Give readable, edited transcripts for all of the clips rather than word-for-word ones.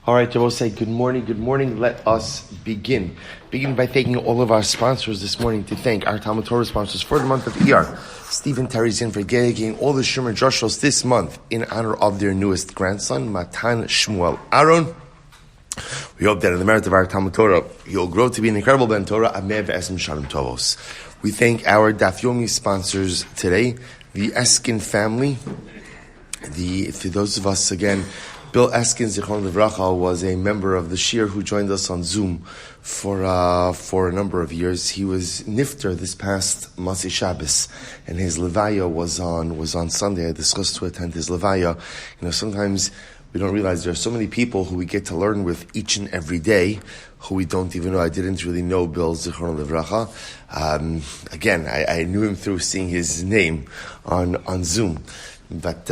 All right, Jabo, say good morning. Good morning. Let us begin. Begin by thanking all of our sponsors this morning. To thank our TALMUD Torah sponsors for the month of Iyar. Stephen Teri Czinn for dedicating all the Shumer Joshos this month in honor of their newest grandson, Matan Shmuel Aharon. We hope that in the merit of our TALMUD Torah, you'll grow to be an incredible Ben Torah. Ameh v'esem shalom tovos. We thank our Daf Yomi sponsors today, the Eskin Family. For those of us, again, Bill Eskin, Zichron Livracha, was a member of the Shir who joined us on Zoom for a number of years. He was nifter this past Masei Shabbos, and his levaya was on Sunday. I discussed to attend his levaya. Sometimes we don't realize there are so many people who we get to learn with each and every day, who we don't even know. I didn't really know Bill Zichron Livracha. Again, I knew him through seeing his name on Zoom. But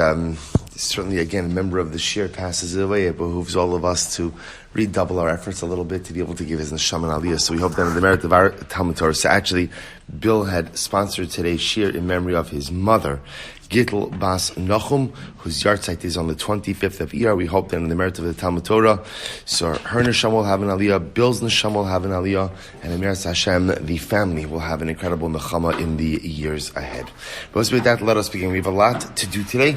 certainly, again, a member of the Shir passes away. It behooves all of us to redouble our efforts a little bit to be able to give his neshama aliyah. So we hope that in the merit of our TALMUD Torah. So actually, Bill had sponsored today's Shir in memory of his mother, Gittel bas Nochum, whose yahrzeit is on the 25th of Iyar. We hope that in the merit of the TALMUD Torah, so her neshama will have an aliyah, Bill's neshama will have an aliyah, and in merit Hashem, the family will have an incredible nechama in the years ahead. But with that, let us begin. We have a lot to do today.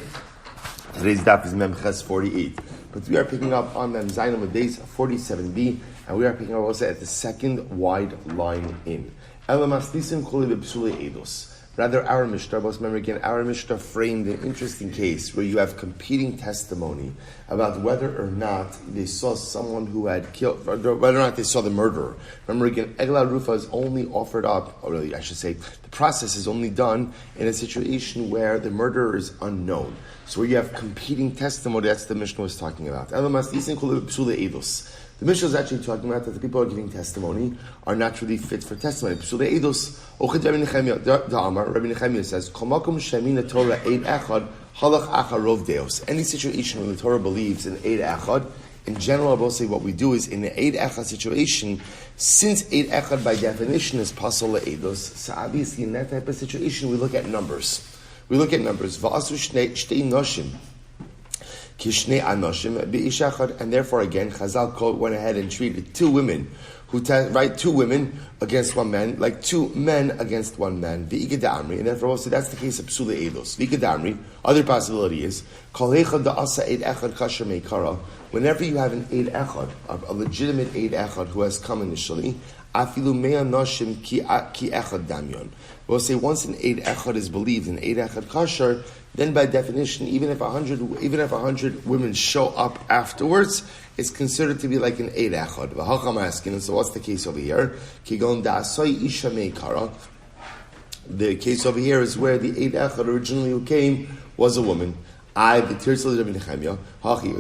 Today's daf is Mem Ches 48. But we are picking up on Mem Zayin with days 47b, and we are picking up also at the second wide line in. Rather, our Mishnah, remember again, our Mishnah framed an interesting case where you have competing testimony about whether or not they saw someone who had killed, whether or not they saw the murderer. Remember again, Egla Rufa is only offered up, or really I should say, the process is only done in a situation where the murderer is unknown. So where you have competing testimony, that's the Mishnah was talking about. The Mishnah is actually talking about that the people who are giving testimony are not really fit for testimony. Rabbi Nechemiah says, any situation when the Torah believes in Eid Echad, in general, I will say what we do is in the Eid Echad situation, since Eid Echad by definition is pasol le'edos, so obviously in that type of situation we look at numbers. V'asu shtei noshim. And therefore, again, Chazal went ahead and treated two women two women against one man, like two men against one man. And therefore, also that's the case of Psula Eidos. Other possibility is whenever you have an Eid Echad, a legitimate Eid Echad who has come initially, we'll say once an Eid Echad is believed, an Eid Echad kasher, then by definition, even if 100 women show up afterwards, it's considered to be like an Eid Echad. And so what's the case over here? The case over here is where the Eid Echad originally who came was a woman. The Teri Czinn Rabbi Nechemiah.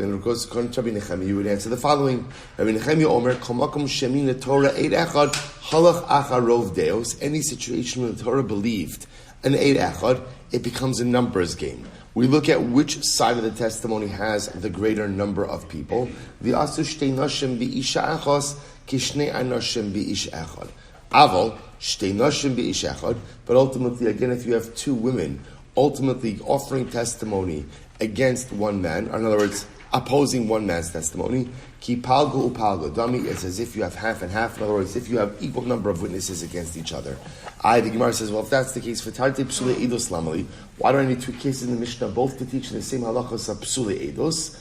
And of course, according to Rabbi Nechemiah, you would answer the following: Rabbi Nechemiah Omer, Komakom Shemin Torah Eid Echad Halach Acharov Deos. Any situation where the Torah believed an Eid Echad, it becomes a numbers game. We look at which side of the testimony has the greater number of people. The Asu Shtei Nashim B'Isha Echos Kishnei Anashim B'ish Echad. Aval Shtei Nashim B'ish Echad. But ultimately, again, if you have two women ultimately offering testimony against one man, or in other words, opposing one man's testimony, ki palgo upalgo, dami, it's as if you have half and half. In other words, if you have equal number of witnesses against each other. The Gemara says, well, if that's the case, for Tarte Psule Eidos Lamali, why do I need two cases in the Mishnah, both to teach in the same halachas of Psule Eidos?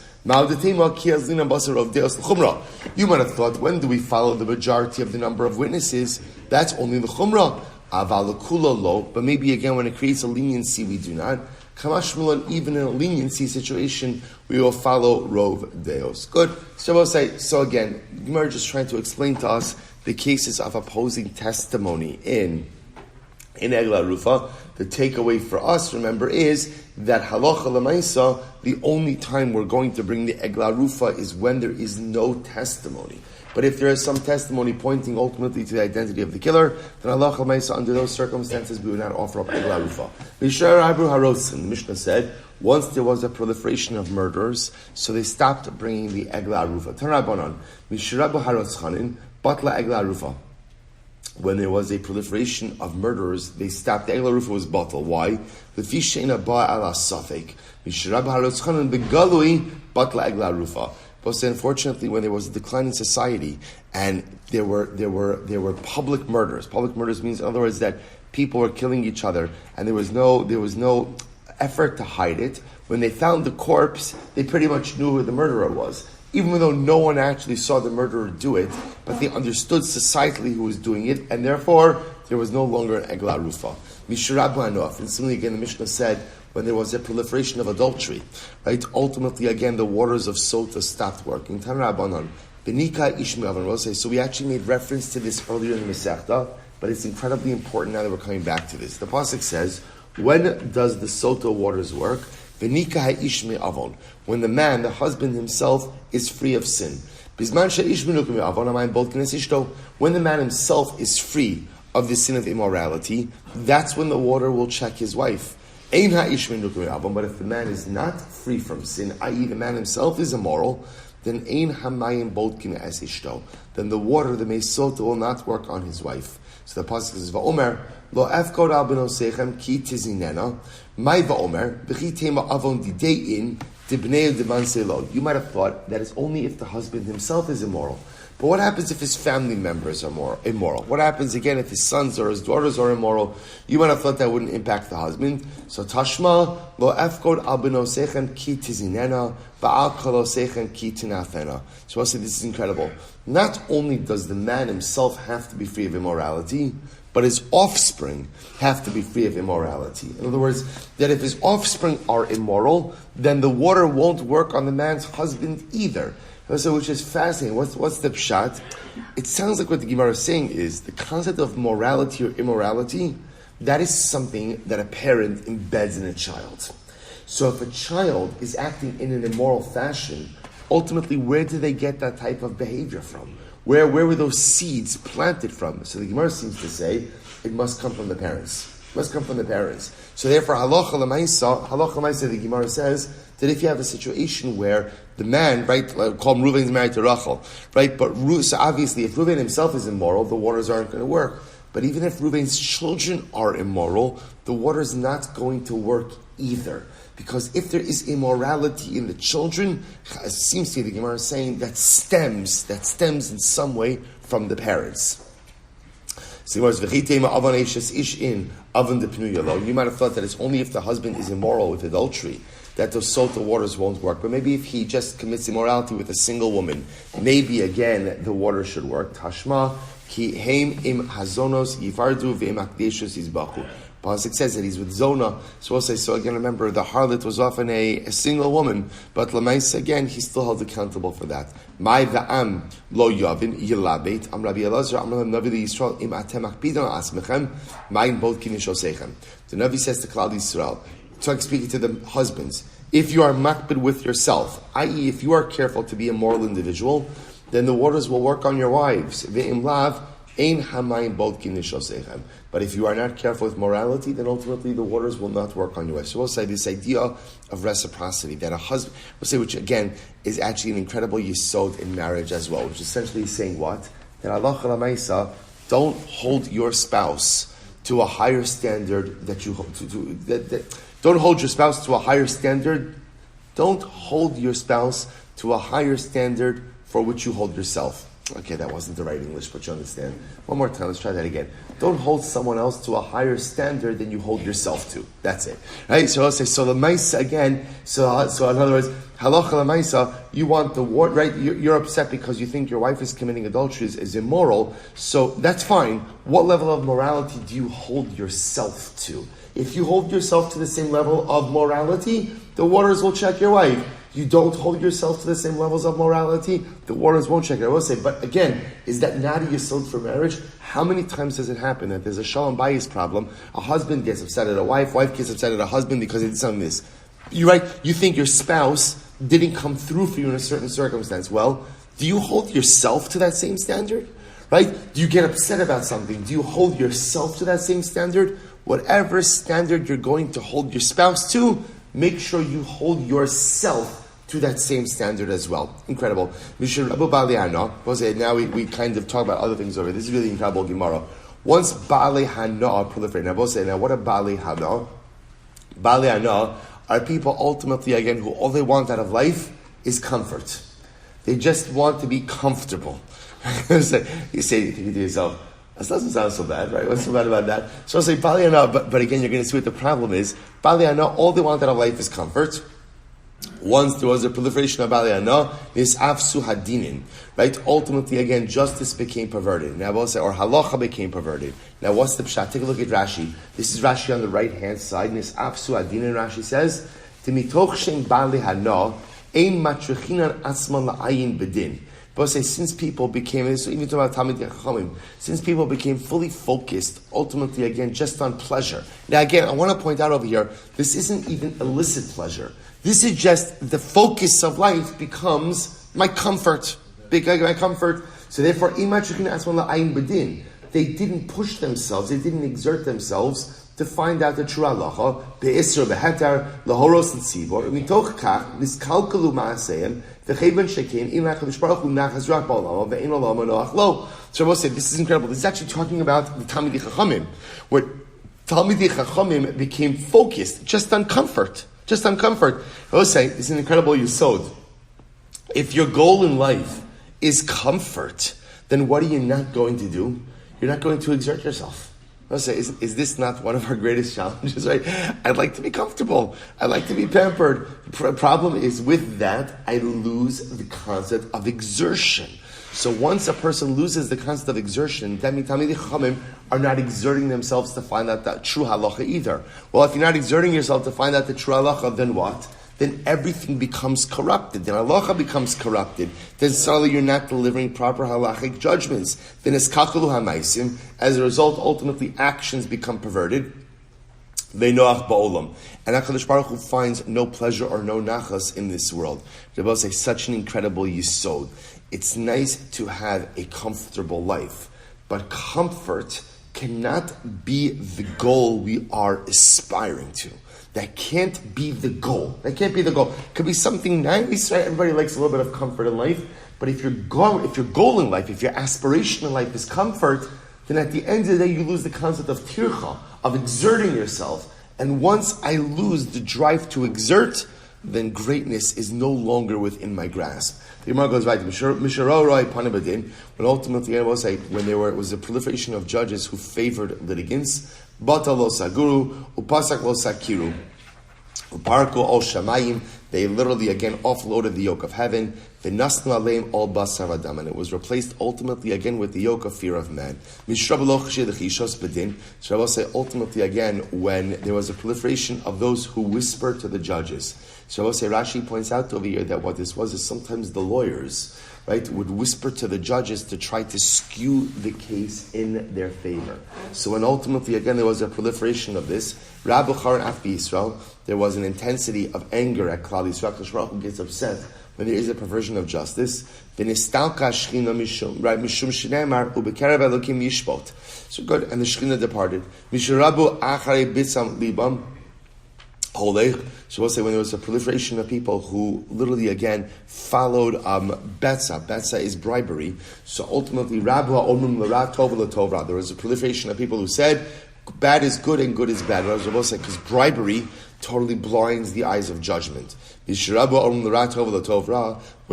You might have thought, when do we follow the majority of the number of witnesses? That's only the Chumrah. But maybe again, when it creates a leniency, we do not. Even in a leniency situation, we will follow Rov Deos. Good. So again, Gemara just trying to explain to us the cases of opposing testimony in Egla Rufa. The takeaway for us, remember, is that halacha l'maisa, the only time we're going to bring the Egla Rufa is when there is no testimony. But if there is some testimony pointing ultimately to the identity of the killer, then Allah Chamaisa, under those circumstances, we would not offer up Egla Rufa. The Mishnah said, once there was a proliferation of murderers, so they stopped bringing the Egla Rufa. Tarabanan, Mishrabu Haroschanin, Batla Egla Rufa. When there was a proliferation of murderers, they stopped. The Egla Rufa was bottled. Why? The Fisheina Ba ala Safek. Mishrabu Haroschanin begalui Batla Egla Rufa. But unfortunately, when there was a decline in society and there were public murders. Public murders means, in other words, that people were killing each other, and there was no effort to hide it. When they found the corpse, they pretty much knew who the murderer was, even though no one actually saw the murderer do it. But they understood societally who was doing it, and therefore there was no longer an egla rufa. Mishrabu anof. And similarly, again, the Mishnah said when there was a proliferation of adultery, right? Ultimately, again, the waters of Sotah stopped working. Tanrabanan. Benika ishmi avan rosei. So we actually made reference to this earlier in the Masechta, but it's incredibly important now that we're coming back to this. The pasuk says, when does the Sotah waters work? Benika ha'ishmi avon. When the man, the husband himself, is free of sin. When the man himself is free of the sin of immorality, that's when the water will check his wife. But if the man is not free from sin, i.e. the man himself is immoral, then then the water, the Sotah, will not work on his wife. So the pasuk says, "Va'omer lo afkod al benosechem ki tizinena, my va'omer b'chi tema avon didein dibnei divan selo." You might have thought that it's only if the husband himself is immoral. But what happens if his family members are immoral? What happens again if his sons or his daughters are immoral? You might have thought that wouldn't impact the husband. So Tashma lo afkod al benosechem ki tizinena ba'al kolosechem ki tinafena. So I say this is incredible. Not only does the man himself have to be free of immorality, but his offspring have to be free of immorality. In other words, that if his offspring are immoral, then the water won't work on the man's husband either. So, which is fascinating. What's the pshat? It sounds like what the Gemara is saying is the concept of morality or immorality, that is something that a parent embeds in a child. So if a child is acting in an immoral fashion, ultimately, where do they get that type of behavior from? Where were those seeds planted from? So the Gemara seems to say it must come from the parents. It must come from the parents. So therefore, halacha l'maisa, the Gemara says that if you have a situation where the man, right, called Reuven is married to Rachel, right, but so obviously if Reuven himself is immoral, the waters aren't going to work. But even if Reuven's children are immoral, the water's not going to work either. Because if there is immorality in the children, it seems to be the Gemara is saying that stems in some way from the parents. So you might have thought that it's only if the husband is immoral with adultery that those Sotah waters won't work. But maybe if he just commits immorality with a single woman, maybe again the water should work. Tashma ki heim im hazonos yifardu ve'im akdeshus yizbachu. Pasuk says that he's with Zona. So we'll say, so again, remember, the harlot was often a single woman, but Lamais, again, he's still held accountable for that. My va'am lo yavin yilabet, am Rabbi Elazar, am Rabbi Navi Yisrael, im atem akpidon asmechem, ma'in bod kinishosechem. The Navi says to Klal Yisrael, speaking to the husbands, if you are makbid with yourself, i.e., if you are careful to be a moral individual, then the waters will work on your wives. Ve'im lav, ein hamayim bod kinishosechem. But if you are not careful with morality, then ultimately the waters will not work on your wife. So we'll say this idea of reciprocity, that a husband, we'll say, which again is actually an incredible yesod in marriage as well, which essentially is saying what? That Allah Chalamaysa, don't hold your spouse to a higher standard that you hold don't hold your spouse to a higher standard. Don't hold your spouse to a higher standard for which you hold yourself. Okay, that wasn't the right English, but you understand. One more time, let's try that again. Don't hold someone else to a higher standard than you hold yourself to. That's it. Right? So I'll say, so the Maisa again, so in other words, halacha la Maisa, you want the war, right? You're upset because you think your wife is committing adultery, is immoral, so that's fine. What level of morality do you hold yourself to? If you hold yourself to the same level of morality, the waters will check your wife. You don't hold yourself to the same levels of morality, the waters won't check it. I will say, but again, is that not a yesod for marriage? How many times does it happen that there's a shalom bayis problem? A husband gets upset at a wife gets upset at a husband because he did something this. You're right, you think your spouse didn't come through for you in a certain circumstance. Well, do you hold yourself to that same standard? Right? Do you get upset about something? Do you hold yourself to that same standard? Whatever standard you're going to hold your spouse to, make sure you hold yourself to that same standard as well. Incredible. Now we kind of talk about other things over here. This is really incredible Gemara. Once Baalei Hana proliferate. Now what are Baalei Hana? Baalei Hana are people ultimately, again, who all they want out of life is comfort. They just want to be comfortable. You say to yourself, this doesn't sound so bad, right? What's so bad about that? So I'll say, Bali Anna, but again, you're going to see what the problem is. Bali Anna, all they want out of life is comfort. Once there was a proliferation of Bali Anna, this afsu hadinin, right? Ultimately, again, justice became perverted. Now, we'll say, or halacha became perverted. Now, what's the pshat? Take a look at Rashi. This is Rashi on the right-hand side. This afsu hadinin, Rashi says, Timitoch shem Bali Hana, ein matrichinan asman la'ayin bedin. But say, since people became, even talking about Talmud Chachamim, since people became fully focused, ultimately, again, just on pleasure. Now, again, I want to point out over here, this isn't even illicit pleasure. This is just the focus of life becomes my comfort. My comfort. So therefore, they didn't push themselves, they didn't exert themselves to find out the true halacha, be'isr, be'hetar, lahoros l'tzibor, mitoch kach, niskalkalu ma'aseim, v'cheben shekein, im ha'kadosh baruch hu nachas rak ba'olama, ve'in olama noach lo. So Rabbi said, this is incredible. This is actually talking about the Talmidei Chachamim, where Talmidei Chachamim became focused just on comfort. Just on comfort. Rabbi said, this is an incredible yesod. If your goal in life is comfort, then what are you not going to do? You're not going to exert yourself. I'll say, is this not one of our greatest challenges, right? I'd like to be comfortable. I'd like to be pampered. The problem is with that, I lose the concept of exertion. So once a person loses the concept of exertion, that means Talmidei Chachamim are not exerting themselves to find out that true halacha either. Well, if you're not exerting yourself to find out the true halacha, then what? Then everything becomes corrupted. Then halacha becomes corrupted. Then suddenly you're not delivering proper halachic judgments. Then eskachelu hamaisim. As a result, ultimately actions become perverted. Ve'noach ba'olam. And HaKadosh Baruch Hu finds no pleasure or no nachas in this world. Rabbi say such an incredible yisod. It's nice to have a comfortable life, but comfort cannot be the goal we are aspiring to. That can't be the goal. That can't be the goal. It could be something nice, right? Everybody likes a little bit of comfort in life. But if your goal in life, if your aspiration in life is comfort, then at the end of the day, you lose the concept of tircha, of exerting yourself. And once I lose the drive to exert, then greatness is no longer within my grasp. The Gemara goes right. When ultimately, I will say, when there was a proliferation of judges who favored litigants, Bata lo saguru, upasak lo sakiru, uparku ol shamayim. They literally again offloaded the yoke of heaven. V'nasnu aleim ol basar adam, and it was replaced ultimately again with the yoke of fear of man. Mishrabu lo chishos bedin. So I will say ultimately again when there was a proliferation of those who whisper to the judges. So I will say Rashi points out over here that what this was is sometimes the lawyers, right, would whisper to the judges to try to skew the case in their favor. So when ultimately, again, there was a proliferation of this, Rabbi Charan Af Yisrael, there was an intensity of anger at Klal Yisrael. HaKadosh Baruch Hu gets upset when there is a perversion of justice. V'nistalka shchina mishum, right, mishum shneimar, u'bekerav elokim yishpot. So good, and the shchina departed. Mishurabu acharei bitzam libam, so we'll say when there was a proliferation of people who literally again followed betza. Betza is bribery. So ultimately, there was a proliferation of people who said bad is good and good is bad. Because bribery totally blinds the eyes of judgment. When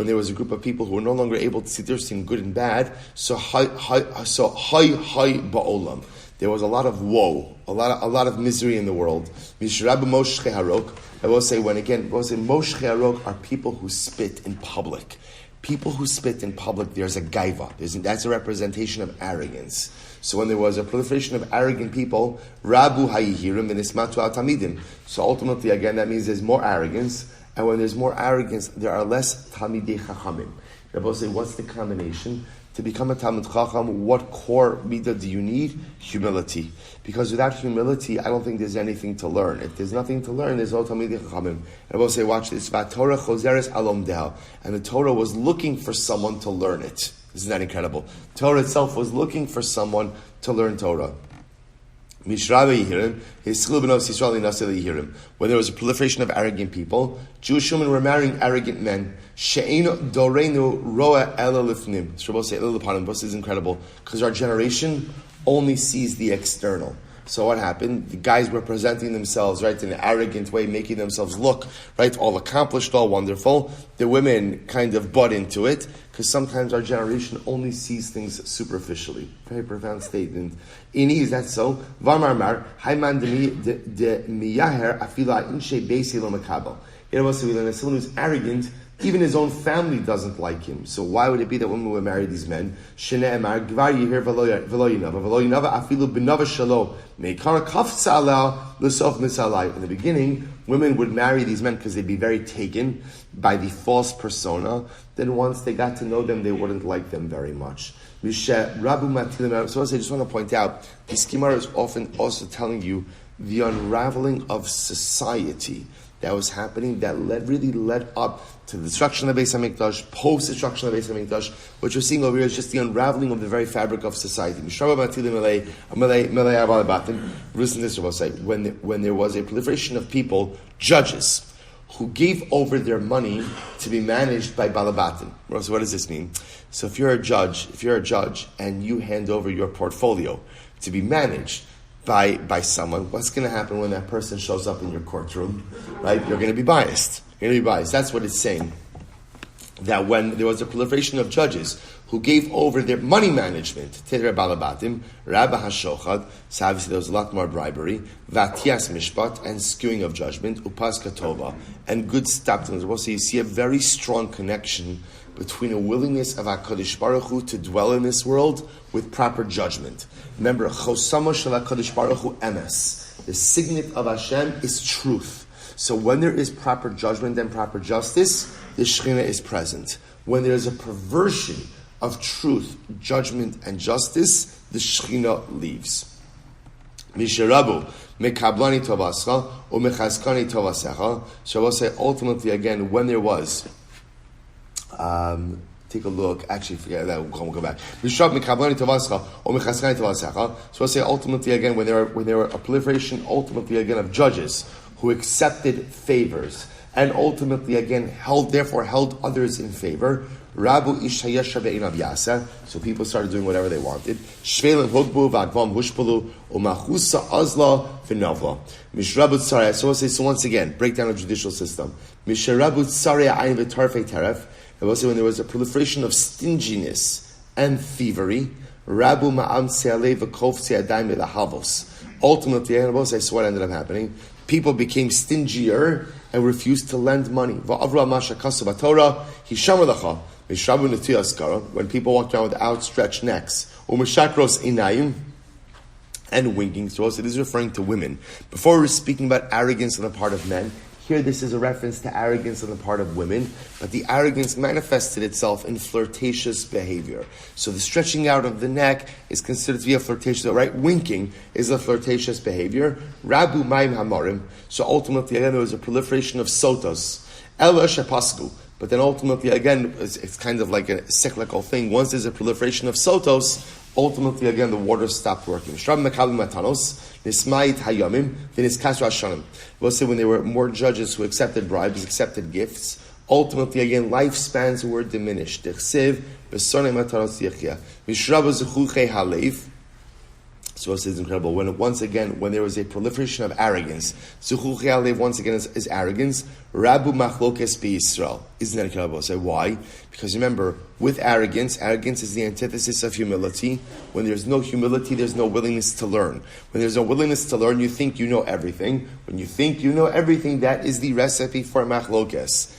there was a group of people who were no longer able to see between good and bad, so hi ba'olam. There was a lot of woe, a lot of misery in the world. I will say Moshche Harok are people who spit in public. People who spit in public, there's a gaiva. That's a representation of arrogance. So when there was a proliferation of arrogant people, Rabu hayihirim v'nismatu al tamidim. So ultimately, again, that means there's more arrogance. And when there's more arrogance, there are less Talmidei Chachamim. I will say, what's the combination? To become a Talmud Chacham, what core midah do you need? Humility. Because without humility, I don't think there's anything to learn. If there's nothing to learn, there's no Talmidei Chachamim. And I will say, watch this. TORAH chozeres alom dehal. And the Torah was looking for someone to learn it. Isn't that incredible? Torah itself was looking for someone to learn Torah. When there was a proliferation of arrogant people, Jewish women were marrying arrogant men. This is incredible, because our generation only sees the external. So what happened? The guys were presenting themselves, right, in an arrogant way, making themselves look, right, all accomplished, all wonderful. The women kind of butt into it, because sometimes our generation only sees things superficially. Very profound statement. Ini, is that so? Varmar Haiman de miyaher afila inshe beisi lo makabel. It was someone who's arrogant. Even his own family doesn't like him. So why would it be that women would marry these men? In the beginning, women would marry these men because they'd be very taken by the false persona. Then once they got to know them, they wouldn't like them very much. So I just want to point out, this Gemara is often also telling you the unraveling of society that was happening, that really led up to the destruction of the Beis HaMikdash, post-destruction of the Beis HaMikdash. What you're seeing over here is just the unraveling of the very fabric of society. Listen to this, Rabbi say, when there was a proliferation of people, judges, who gave over their money to be managed by Balabatim. So what does this mean? So if you're a judge, and you hand over your portfolio to be managed by someone, what's going to happen when that person shows up in your courtroom? Right? You're going to be biased. That's what it's saying. That when there was a proliferation of judges who gave over their money management to their balabatim, Rabba Hashochad, so obviously there was a lot more bribery, Vatias Mishpat, and skewing of judgment, Upas Katova, and good staptons. So you see a very strong connection between a willingness of HaKadosh Baruch Hu to dwell in this world with proper judgment. Remember, Chosamo Shel HaKadosh Baruch Hu Emes. The signet of Hashem is truth. So when there is proper judgment and proper justice, the Shekhinah is present. When there is a perversion of truth, judgment, and justice, the Shekhinah leaves. Misherabu mekablani tovascha or mechaskani tovasecha. So I will say ultimately again, when there was, take a look. Actually, forget that. We'll go back. So I'll say ultimately again, when there were a proliferation, ultimately again of judges who accepted favors and ultimately again held others in favor. Rabu Ishayesha Ve'inav Yasa. So people started doing whatever they wanted. Shvelim Hogbu Vagvam Hushpulu Umachusa Azla V'Navla. Mishrabut Saraya. So once again, breakdown of judicial system. Mishrabut Saraya Ayin V'Tarfei Teref. It was when there was a proliferation of stinginess and thievery. Rabu Ma'am Se'alei V'Kov Se'adayim V'Havos. Ultimately, so what ended up happening? People became stingier and refused to lend money. When people walked around with outstretched necks, and winking. So also, this is referring to women. Before we were speaking about arrogance on the part of men, here this is a reference to arrogance on the part of women, but the arrogance manifested itself in flirtatious behavior. So the stretching out of the neck is considered to be a flirtatious, right? Winking is a flirtatious behavior. Rabu Maim Hamorim. So ultimately, again, there was a proliferation of sotas. Ela Shepasku. But then ultimately, again, it's kind of like a cyclical thing. Once there's a proliferation of sotos, ultimately, again, the water stopped working. We'll say when there were more judges who accepted bribes, accepted gifts, ultimately, again, lifespans were diminished. So it's incredible. Once again, when there was a proliferation of arrogance, once again is arrogance. Rabu machlokes b'Yisrael. Isn't that incredible? So why? Because remember, with arrogance is the antithesis of humility. When there's no humility, there's no willingness to learn. When there's no willingness to learn, you think you know everything. When you think you know everything, that is the recipe for machlokes.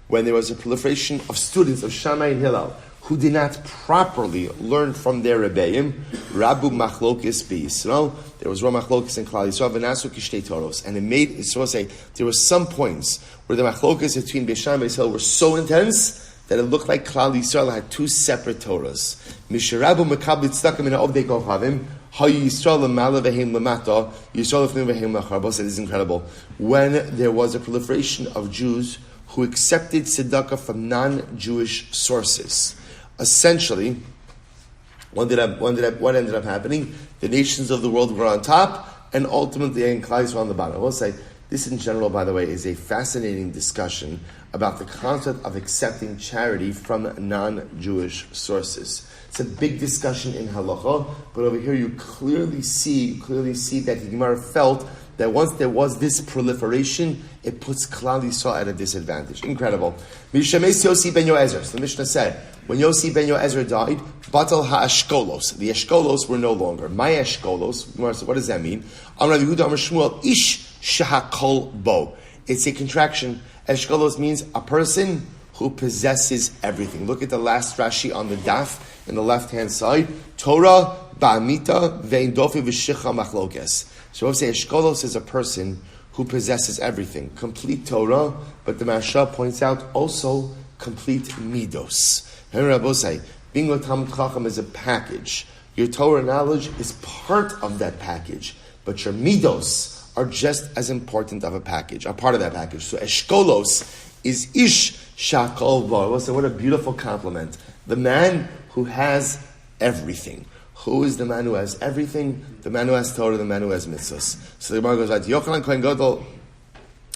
When there was a proliferation of students of Shammai and Hillel, who did not properly learn from their Rebbeim, Rabu Machlokis b'Yisrael. There was Machlokis in Klal Yisrael, V'nasu kishtei toros, and it made Yisrael say there were some points where the Machlokis between Beis Shammai and Beis Hillel were so intense that it looked like Klal Yisrael had two separate Torahs. Mishrabu Mekablit Tzedakah Min Ha'ovdei Kochavim, Hayu Yisrael L'Mala V'Heim L'Mata, Yisrael L'Fnim V'Heim L'Achar. It is incredible. When there was a proliferation of Jews who accepted tzedakah from non-Jewish sources. Essentially, what ended up happening? The nations of the world were on top, and ultimately, in Klal Yisrael on the bottom. I will say, This in general, by the way, is a fascinating discussion about the concept of accepting charity from non-Jewish sources. It's a big discussion in halacha, but over here you clearly see that the Gemara felt that once there was this proliferation, it puts Klal Yisrael at a disadvantage. Incredible. Mishames Yossi ben Yoezer. So the Mishnah said, when Yossi ben Yoezer died, Batal ha'ashkolos. The ashkolos were no longer. My ashkolos. What does that mean? Amar Rabbi Yehuda Amar Shmuel ish shahakol bo. It's a contraction. Ashkolos means a person who possesses everything. Look at the last Rashi on the daf in the left-hand side. Torah ba'amita ve'in dofi v'shicha machlokes. So I would say Eshkolos is a person who possesses everything. Complete Torah, but the Maharsha points out also complete Midos. Being a Talmud Chacham is a package. Your Torah knowledge is part of that package, but your Midos are just as important of a package, a part of that package. So Eshkolos is Ish Shakol Bar. What a beautiful compliment. The man who has everything. Who is the man who has everything? The man who has Torah, the man who has mitzvahs. So the Gemara goes like, Yochanan Kohen Gadol,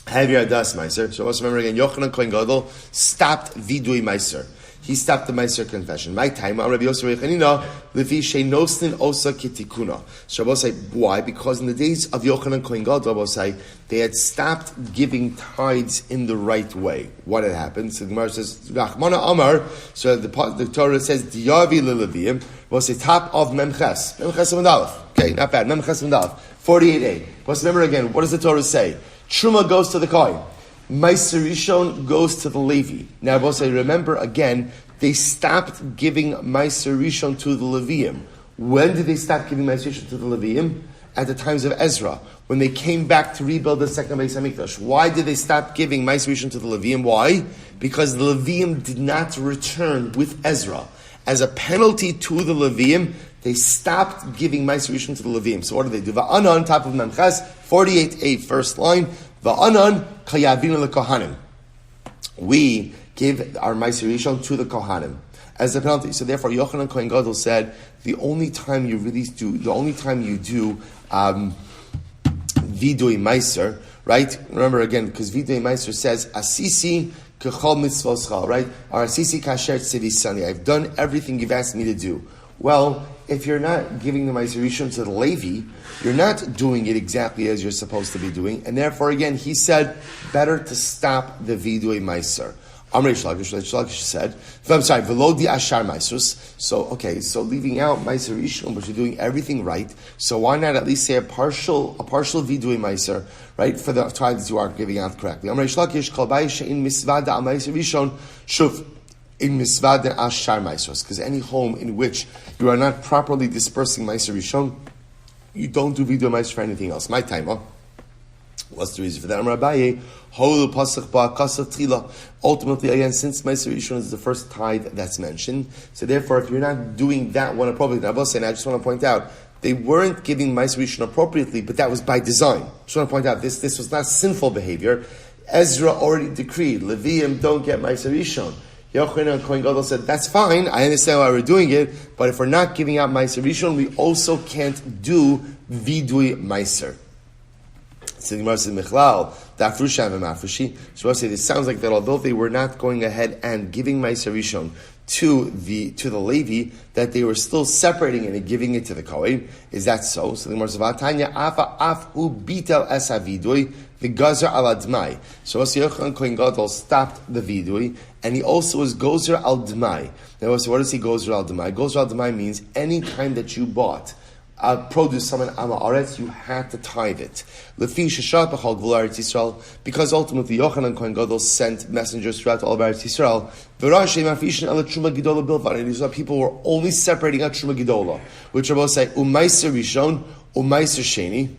have your adas meiser. So let's remember again, Yochanan Kohen Gadol stopped vidui meiser. He stopped the meiser confession. My time, Rabbi Yosef Rechanina, lefi sheinoslin osa kitikuna. So Rabbi say, why? Because in the days of Yochanan Kohen Gadol, Rabbi say, they had stopped giving tithes in the right way. What had happened? So the Gemara says, Rachmana Amar. So the Torah says, Diyavi leleviyim. Was the top of Memches. Memches Amandalef. Okay, not bad. Memches Amandalef. 48a. Let's remember again, what does the Torah say? Truma goes to the Kohen. Meiser Rishon goes to the Levi. Now, I will say, remember again, they stopped giving Meiser Rishon to the Leviim. When did they stop giving Meiser Rishon to the Leviim? At the times of Ezra, when they came back to rebuild the second Beis Hamikdash. Why did they stop giving Meiser Rishon to the Leviim? Why? Because the Leviim did not return with Ezra. As a penalty to the Leviim, they stopped giving Meiser Rishon to the Leviim. So what do they do? Va'ana on top of Memches, 48a, first line. Va'anan kayavinu lekohanim. We give our Meiser Rishon to the Kohanim as a penalty. So therefore, Yochanan Kohen Gadol said, the only time you do vidui Meiser, right? Remember again, because vidui Meiser says asisi. Right? Or Asisi Kasher Tzivisani. I've done everything you've asked me to do. Well, if you're not giving the Meiser Rishon to the Levi, you're not doing it exactly as you're supposed to be doing, and therefore, again, he said, better to stop the Vidui Meiser. Amrei Shlagish said, I'm sorry, Velodi Ashar Meisus. So leaving out Meiser Rishon, but you're doing everything right. So why not at least say a partial Vidui Meiser, right, for the tithes you are giving out correctly? Amrei Shlagish Kalbai Shein Misvada Al Meiser Rishon Shuf in Misvada Ashar Meisus. Because any home in which you are not properly dispersing Meiser Rishon, you don't do Vidui Meiser for anything else. My time, huh? What's the reason for that? Ultimately, again, since Meiser Rishon is the first tithe that's mentioned, so therefore, if you're not doing that one appropriately, I just want to point out, they weren't giving Meiser Rishon appropriately, but that was by design. I just want to point out, this was not sinful behavior. Ezra already decreed, Leviim don't get Meiser Rishon. Yochanan Kohen Gadol said, that's fine, I understand why we're doing it, but if we're not giving out Meiser Rishon, we also can't do Vidui Meiser. So the Gemara says, Michlal, Dafrushan v'mafrushi. So I say, this sounds like that although they were not going ahead and giving Meiser Rishon to the Levi, that they were still separating it and giving it to the Kohen. Is that so? So the Gemara says, Vatanya afa afu bitel es havidui v'gazer al admai. So Yochanan Kohen Gadol stopped the vidui, and he also was gozer al dmai. Now, so what does he gozer al dmai? Gozer al dmai means any time that you bought produce from an Amaretz, you had to tithe it. Because ultimately Yochanan Kohen Gadol sent messengers throughout all of Eretz Yisrael. And these people were only separating out Truma Gidola, which are both say Umaiser Rishon, Umaiser Sheni.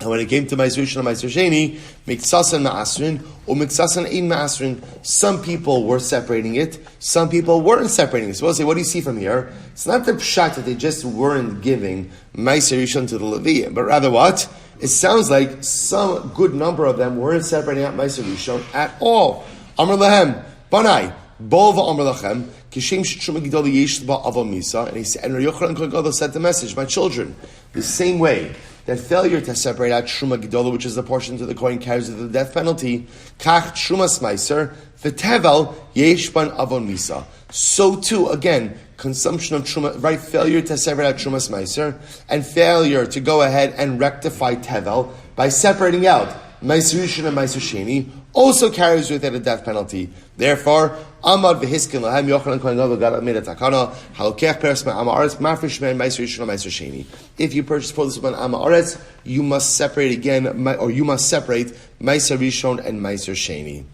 And when it came to Meiser Rishon and Meiser Sheni, Miksasan Ma'asrin, or Miksasan Ein Ma'asrin, some people were separating it, some people weren't separating it. So we'll say, what do you see from here? It's not the pshat that they just weren't giving Meiser Rishon to the Leviim, but rather what? It sounds like some good number of them weren't separating out Meiser Rishon at all. Amar Lahem, Banai, Bolva Amar Lachem, Kishem Shtruma Gidol Yesh Ba Avo Misa, and he said, and Yochanan Kohen Gadol said the message, my children, the same way that failure to separate out Truma Gedola, which is the portion to the Kohen, carries with the death penalty. Kach Trumas Meiser, V'tevel Yeshban Avon Misa. So too, again, consumption of Truma, right? Failure to separate out Trumas Meiser, and failure to go ahead and rectify Tevel by separating out Meiser Rishon and Meiser Sheni, also carries with it a death penalty. Therefore, Amad v'hiskin lahem Yochanan Kohen Gadol got made a takana halokech peres ma'amaretz mafresh men Meiser Rishon and Meiser Sheni. If you purchase produce from Amaretz, you must separate again, or you must separate Meiser Rishon and Meiser Sheni.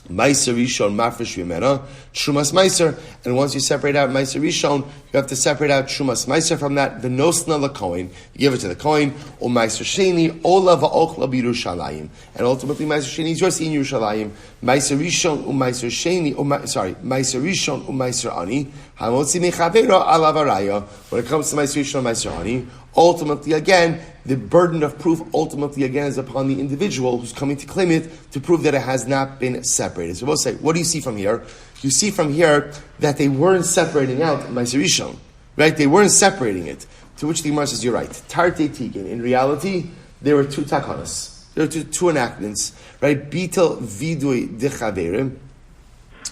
Meiser Rishon mafresh v'mena Trumas Meiser, and once you separate out Meiser Rishon, you have to separate out Trumas Meiser from that. The nosna lakoin, you give it to the kohen. Or Meiser Sheni ola va'ochla b'Yerushalayim, and ultimately Meiser Sheni is yours in Yerushalayim. Meiser Rishon Meiser Sheni, Meiser Rishon Meiser Ani hamotzi mechavero alav araya. When it comes to Meiser Rishon Meiser Ani, ultimately again, the burden of proof ultimately again is upon the individual who's coming to claim it to prove that it has not been separated. So we'll say, what do you see from here? You see from here that they weren't separating out Meiser Rishon, right? They weren't separating it. To which the Gemara says, you're right. Tarte Tikin. In reality, there were two takanas. There were two enactments, right? Bitel vidui dechaverim.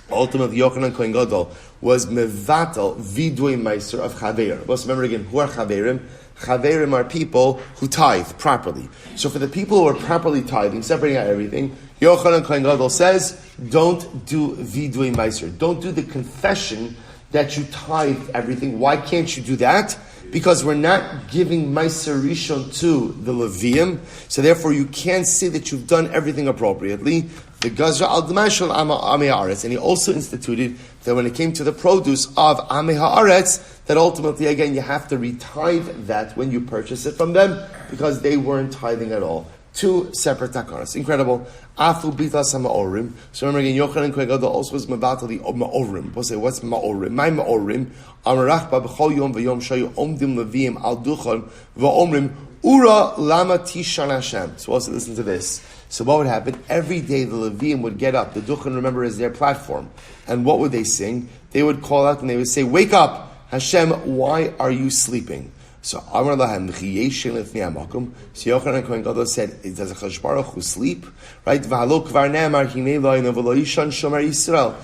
Ultimately, Yochanan Kohen Gadol was mevatel vidui meiser of chaver. Let's remember again, who are chaverim? Chaverim are people who tithe properly. So for the people who are properly tithing, separating out everything, Yochanan Kohen Gadol says, don't do vidui meiser. Don't do the confession that you tithe everything. Why can't you do that? Because we're not giving Meiser Rishon to the Levium, so therefore you can't say that you've done everything appropriately. The Gazra al Damashal Amei Haaretz, and he also instituted that when it came to the produce of Amei Haaretz, that ultimately again you have to retithe that when you purchase it from them, because they weren't tithing at all. Two separate takanas. Incredible. Afu bitas ma'orim. So remember again, Yochanan Kohen Gadol also was mabatal the ma'orim. We'll say, what's ma'orim? My ma'orim. Amarachba b'chol yom v'yom shayu omdim leviim al duchon v'omrim ura lama tishan Hashem. So also listen to this. So what would happen? Every day the Leviim would get up. The duchon, remember, is their platform. And what would they sing? They would call out and they would say, wake up, Hashem, why are you sleeping? So Amar Lahem Chiyeshin Lifnei Hamakom. So Yochanan Kohen Gadol said, "Does a Chadosh Baruch Hu sleep?" Right? V'halo kvar ne'amar hinei lo ino v'lo yishan shomer Yisrael.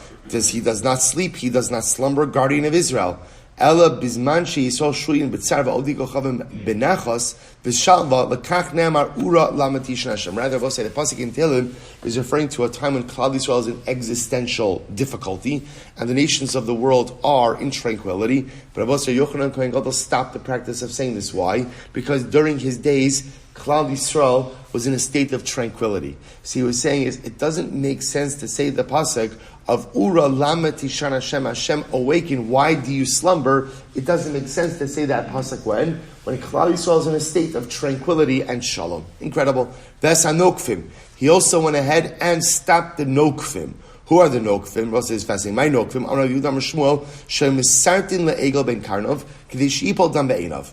He does not sleep. He does not slumber, guardian of Israel. Ela bizman she'yisol shuyin b'tzar v'odi kochavim benachos v'shalva lekach ne'amar ura lamatishan Hashem. Rather, we'll say the pasuk in Tehillim is referring to a time when Klal Yisrael is in existential difficulty and the nations of the world are in tranquility. But Rabbi Yochanan Kohen Gadol stopped the practice of saying this. Why? Because during his days, Klal Yisrael was in a state of tranquility. So he was saying it doesn't make sense to say the pasuk of Ura Lama Tishan Hashem, Hashem awaken, why do you slumber? It doesn't make sense to say that pasuk when Klal Yisrael is in a state of tranquility and shalom. Incredible. That's Nochum. He also went ahead and stopped the Nochum. Who are the Nochum? Rosa is fascinating. My Nochum, Anna Yoni Hochbaum, Shem Misartin le'egel ben Karnov, K'dish Yipol dam be'enav.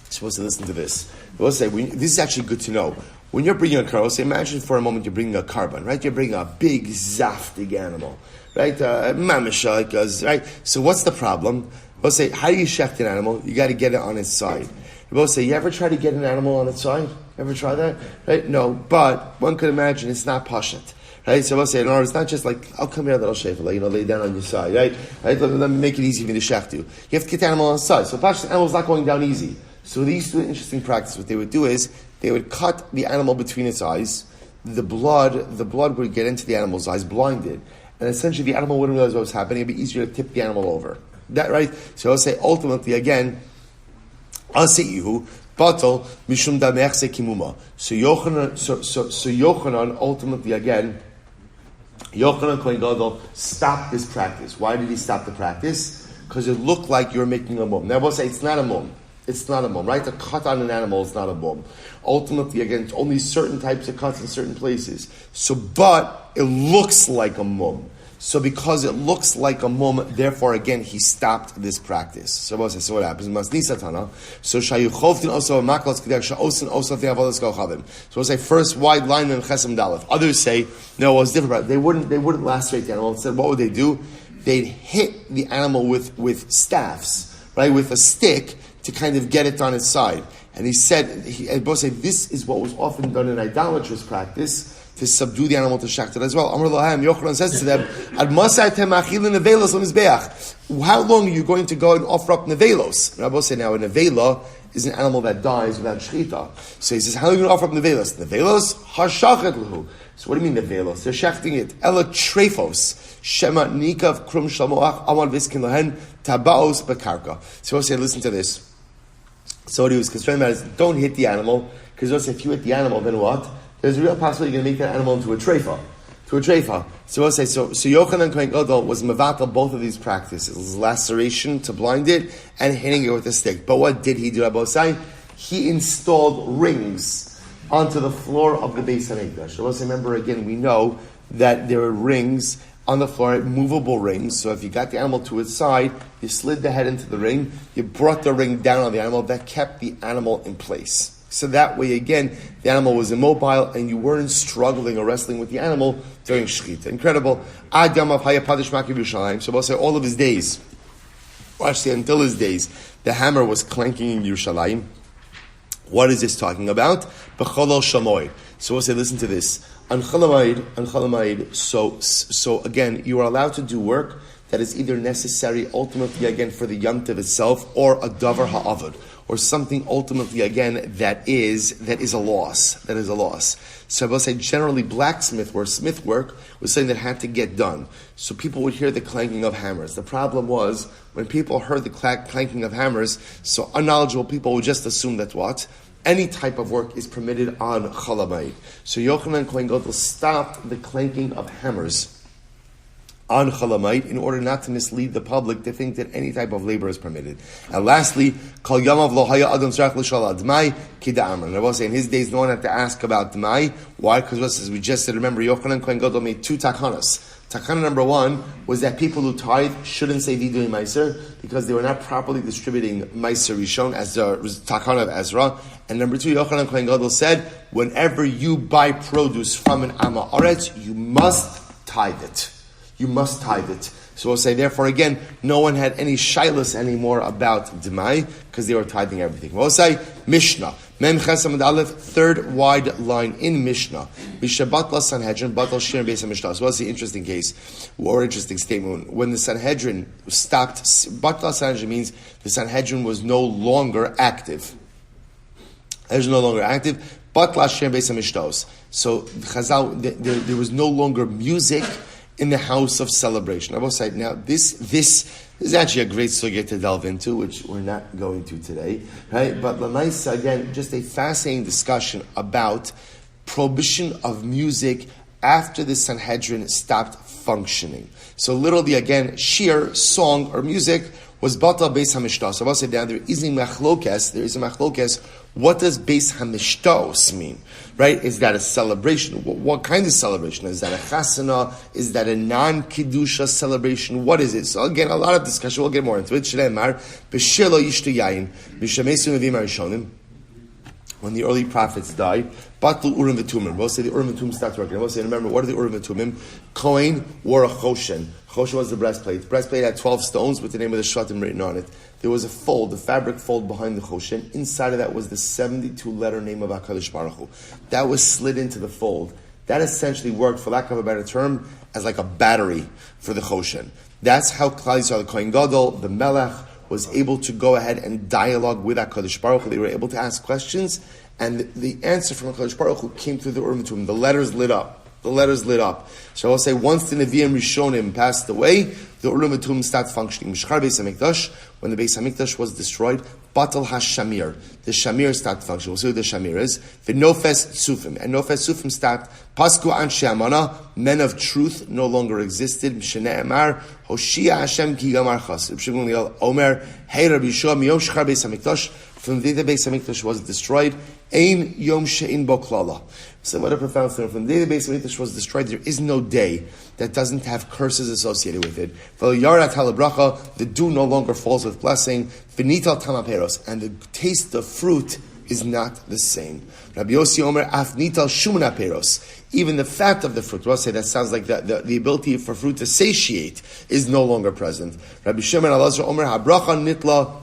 Supposed to listen to this. We'll say, this is actually good to know. When you're bringing a car, we'll say, imagine for a moment you're bringing a carbon, right? You're bringing a big, zaftig animal, right? Mamashak, right? So what's the problem? We'll say, how do you shecht an animal? You got to get it on its side. We'll say, you ever try to get an animal on its side? Ever try that? Right? No, but one could imagine it's not pashut. Right? So we'll say, no, it's not just like, I'll come here, that'll shave it, like, lay down on your side, right? Let me make it easy for me to shecht you. You have to get the animal on its side. So pashut, the animal's not going down easy. So these two interesting practices, what they would do is, they would cut the animal between its eyes, the blood would get into the animal's eyes, blinded, and essentially the animal wouldn't realize what was happening. It'd be easier to tip the animal over. That right? So I'll say ultimately again, I'll say you batal mishum damechse kimuma. So Yochanan ultimately again, Yochanan Kohen Gadol stopped this practice. Why did he stop the practice? Because it looked like you're making a mum. Now we'll say it's not a mum. It's not a mum, right? A cut on an animal is not a mum. Ultimately, again, it's only certain types of cuts in certain places. So, but it looks like a mum. So because it looks like a mum, therefore, again, he stopped this practice. So what happens? So shayuchovtin also maklos kedek shaosin also theavodas kochavim. So we'll say first wide line and chesem dalef. Others say no, it was different. They wouldn't lacerate the animal. Instead, what would they do? They'd hit the animal with staffs, right, with a stick, to kind of get it on its side. And he said, this is what was often done in idolatrous practice, to subdue the animal to shechted as well. Amar Lahem, Yochanan says to them, how long are you going to go and offer up nevelos? Rabbi said, now a nevela is an animal that dies without shechita. So he says, how are you going to offer up nevelos? Nevelos, hashachet lahu. So what do you mean nevelos? They're shechting it. Ela trefos, shema nikav krum shalmoach, amal viskin lahen, tabaos bekarka. So he said, listen to this. So what he was concerned about is, don't hit the animal, because if you hit the animal, then what? There's a real possibility you're going to make that animal into a treifa. So we'll say, so Yochanan Kohen Gadol was mevatel both of these practices, laceration to blind it, and hitting it with a stick. But what did he do, Rabbi Osai? He installed rings onto the floor of the Beis HaMikdash. So remember again, we know that there are rings on the floor, movable rings. So if you got the animal to its side, you slid the head into the ring, you brought the ring down on the animal, that kept the animal in place. So that way, again, the animal was immobile and you weren't struggling or wrestling with the animal during Shechita. Incredible. Ad Yamav Haya Padish Makiv Yerushalayim. So we'll say all of his days, or actually until his days, the hammer was clanking in Yerushalayim. What is this talking about? B'cholol Shamoy. So we'll say, listen to this. On Chalamayid, so again, you are allowed to do work that is either necessary ultimately again for the Yom Tov itself, or a davar ha'avad, or something ultimately again that is a loss. So I will say generally blacksmith or smith work was something that had to get done. So people would hear the clanking of hammers. The problem was when people heard the clanking of hammers, so unknowledgeable people would just assume that what? Any type of work is permitted on Chalamayid. So Yochanan Kohen Gadol stopped the clanking of hammers on Chalamayid in order not to mislead the public to think that any type of labor is permitted. And lastly, Kol Yamav Lo Haya Adam Tzarech L'Shal Admai Kida Amar. And I will say in his days no one had to ask about Dmai. Why? Because as we just said, remember Yochanan Kohen Gadol made two takanas. Takana number one was that people who tithe shouldn't say Vidui Meiser because they were not properly distributing Meiser Rishon as the Takana of Ezra. And number two, Yochanan Kohen Gadol said, whenever you buy produce from an Amma Aretz, you must tithe it. So we'll say, therefore, again, no one had any shilas anymore about Demai because they were tithing everything. We'll say, Mishnah. Mem Chesam Aleph, third wide line in Mishnah. Mishnah Batla Sanhedrin, Batal Shir Beis HaMishlah. So what's the interesting case, or interesting statement? When the Sanhedrin stopped, Batla Sanhedrin means the Sanhedrin was no longer active. Batla Shir Beis HaMishlah. So Chazal, there was no longer music in the house of celebration. I will say now, this is actually a great sugya to delve into, which we're not going to today, right? But Lamaisa, again, just a fascinating discussion about prohibition of music after the Sanhedrin stopped functioning. So literally, again, shir, song, or music was Batal Beis HaMishtos. So I will say down there is a machlokes. What does Beis HaMishtos mean? Right? Is that a celebration? What kind of celebration? Is that a chasana? Is that a non-kidusha celebration? What is it? So again, a lot of discussion. We'll get more into it. Shleimar, b'shelo yishtu yayin, b'shamesu nevim harishonim. When the early prophets died, Batul Urim V'Tumim. We'll say the Urim V'Tumim stopped working. We'll say, remember, what are the Urim V'Tumim? Kohen wore a choshen. Choshen was the breastplate. The breastplate had 12 stones with the name of the Shvatim written on it. There was a fold, the fabric fold behind the choshen. Inside of that was the 72-letter name of HaKadosh Baruch Hu. That was slid into the fold. That essentially worked, for lack of a better term, as like a battery for the choshen. That's how Klal Yisrael, the Kohen Gadol, the Melech, was able to go ahead and dialogue with HaKadosh Baruch Hu. They were able to ask questions, and the answer from HaKadosh Baruch Hu came through the Urim V'Tumim. The letters lit up. So I'll say, once the Nevi'im Rishonim passed away, the Urim V'Tumim stopped functioning. Mishchar Beis HaMikdash, when the Beis HaMikdash was destroyed, Batal HaShamir, the Shamir stopped functioning. We'll see what the Shamir is. The Nofes Tzufim, and Nofes Tzufim stopped. Pasku Anshe Amana, men of truth, no longer existed. Mishneh Emar, Hoshia Hashem Ki Gamar Chas. Reb Shimon Gamliel Omer, Hey Rabbi Yeshua, Miyom Shchar Beis HaMikdash, from the day the Beis HaMikdash was destroyed, Ein Yom She'in Bo Klala. So what a profound statement. From the day the Beis HaMikdash was destroyed, there is no day that doesn't have curses associated with it. Iyar halabracha, the dew no longer falls with blessing. V'nital tamaperos, and the taste of fruit is not the same. Rabbi Yossi Omer af nital shumna peros. Even the fat of the fruit, we'll say that sounds like the ability for fruit to satiate is no longer present. Rabbi Shimon Elazar Omer habracha nitla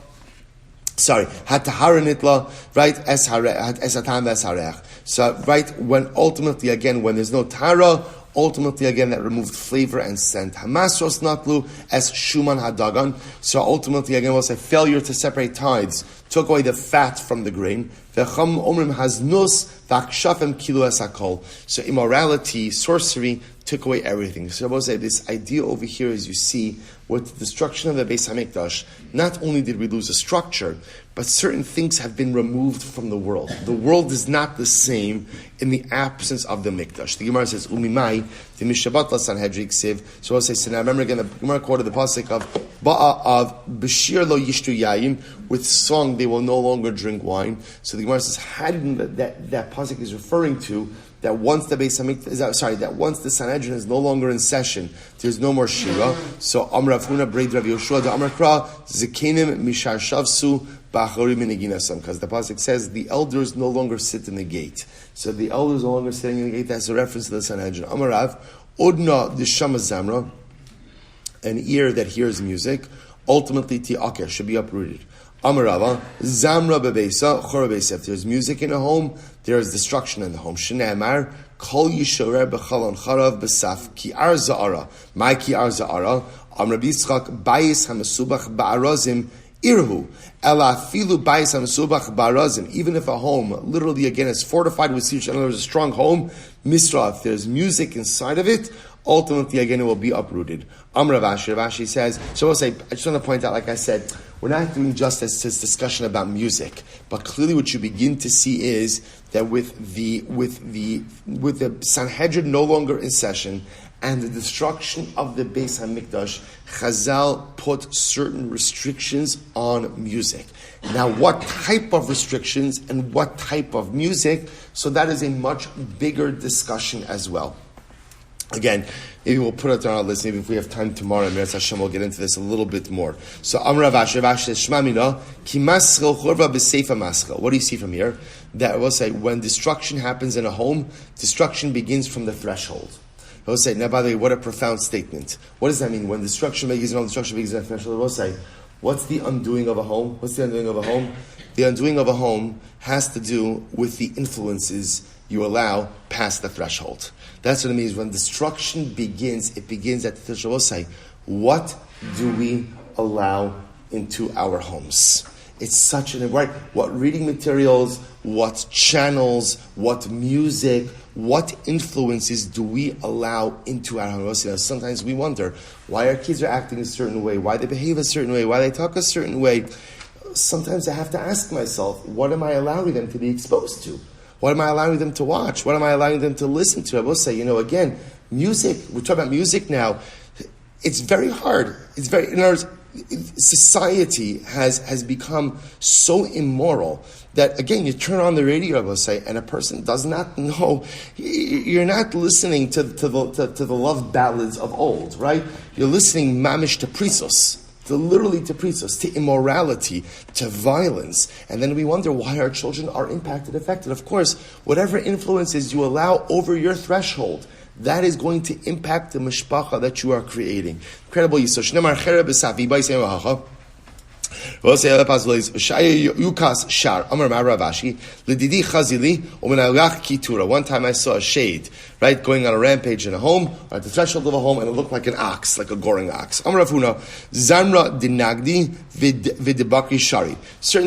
Hatahara nitla, right? Esatam vesharech. So, right, when ultimately, again, when there's no tara, ultimately, again, that removed flavor and scent. Hamasros natlu es shuman hadagan. So ultimately, again, we'll say failure to separate tithes took away the fat from the grain. V'cham omrim haznus v'akshafem kilu es hakol. So immorality, sorcery, took away everything. So we'll say this idea over here, as you see, with the destruction of the Beis Hamikdash, not only did we lose a structure, but certain things have been removed from the world. The world is not the same in the absence of the Mikdash. The Gemara says, Umimai, the Mishabat la Sanhedrin Ksiv. So I'll say, so now remember again, the Gemara quoted the pasuk of Ba'a of Bashir lo yishtu yayin, with song they will no longer drink wine. So the Gemara says, how did that pasuk is referring to that once the Beis Hamikdash, that once the Sanhedrin is no longer in session, there's no more Shira. So Amr Avhuna Breid Rav Yoshua the Amr Kra Zekenim Mishar Shavsu Bachori Miniginasam, because the pasuk says the elders no longer sit in the gate. So the elders no longer sitting in the gate. That's a reference to the Sanhedrin. Amr Rav Odna the Shama Zamra, an ear that hears music, ultimately Ti'aker should be uprooted. Amarava, Zamra Bebeisa, Chora Beisa. If there's music in a home, there is destruction in the home. Shne'emar, Kol Yishorer B'chalon Charav B'saf, Ki'ar Za'ara. My Ki'ar Za'ara, Amr Bitzchak, Bayis HaMesubach Ba'arazim, Irhu. Ela Filu Bayis HaMesubach Ba'arazim. Even if a home, literally again, is fortified with siege, and there's a strong home, Misra, if there's music inside of it, ultimately again it will be uprooted. Amr Ravashi, Ravashi says, so I'll say, I just want to point out, like I said, we're not doing justice to this discussion about music, but clearly what you begin to see is that with the Sanhedrin no longer in session and the destruction of the Beis Hamikdash, Chazal put certain restrictions on music. Now, what type of restrictions and what type of music? So that is a much bigger discussion as well. Again, maybe we'll put it on our list. Maybe if we have time tomorrow, Meretz Hashem, we'll get into this a little bit more. So, Amr Ravash says, Shma mina, ki maschel chorva b'seifa maschel. What do you see from here? That will say, when destruction happens in a home, destruction begins from the threshold. We'll say, now by the way, what a profound statement. What does that mean? When destruction begins, destruction begins at the threshold, we'll say, what's the undoing of a home? What's the undoing of a home? The undoing of a home has to do with the influences you allow past the threshold. That's what it means. When destruction begins, it begins at the threshold. We'll say, what do we allow into our homes? It's such an right. What reading materials, what channels, what music, what influences do we allow into our homes? Sometimes we wonder why our kids are acting a certain way, why they behave a certain way, why they talk a certain way. Sometimes I have to ask myself, what am I allowing them to be exposed to? What am I allowing them to watch? What am I allowing them to listen to? I will say, again, music, we're talking about music now, it's very hard. It's very, in other words, society has become so immoral that, again, you turn on the radio, I will say, and a person does not know, you're not listening to the love ballads of old, right? You're listening mamish to prisos. Literally to prisos, to immorality, to violence. And then we wonder why our children are affected. Of course, whatever influences you allow over your threshold, that is going to impact the mishpacha that you are creating. Incredible Yisod. One time I saw a shade, right, going on a rampage in a home, or at the threshold of a home, and it looked like an ox, like a goring ox. Certain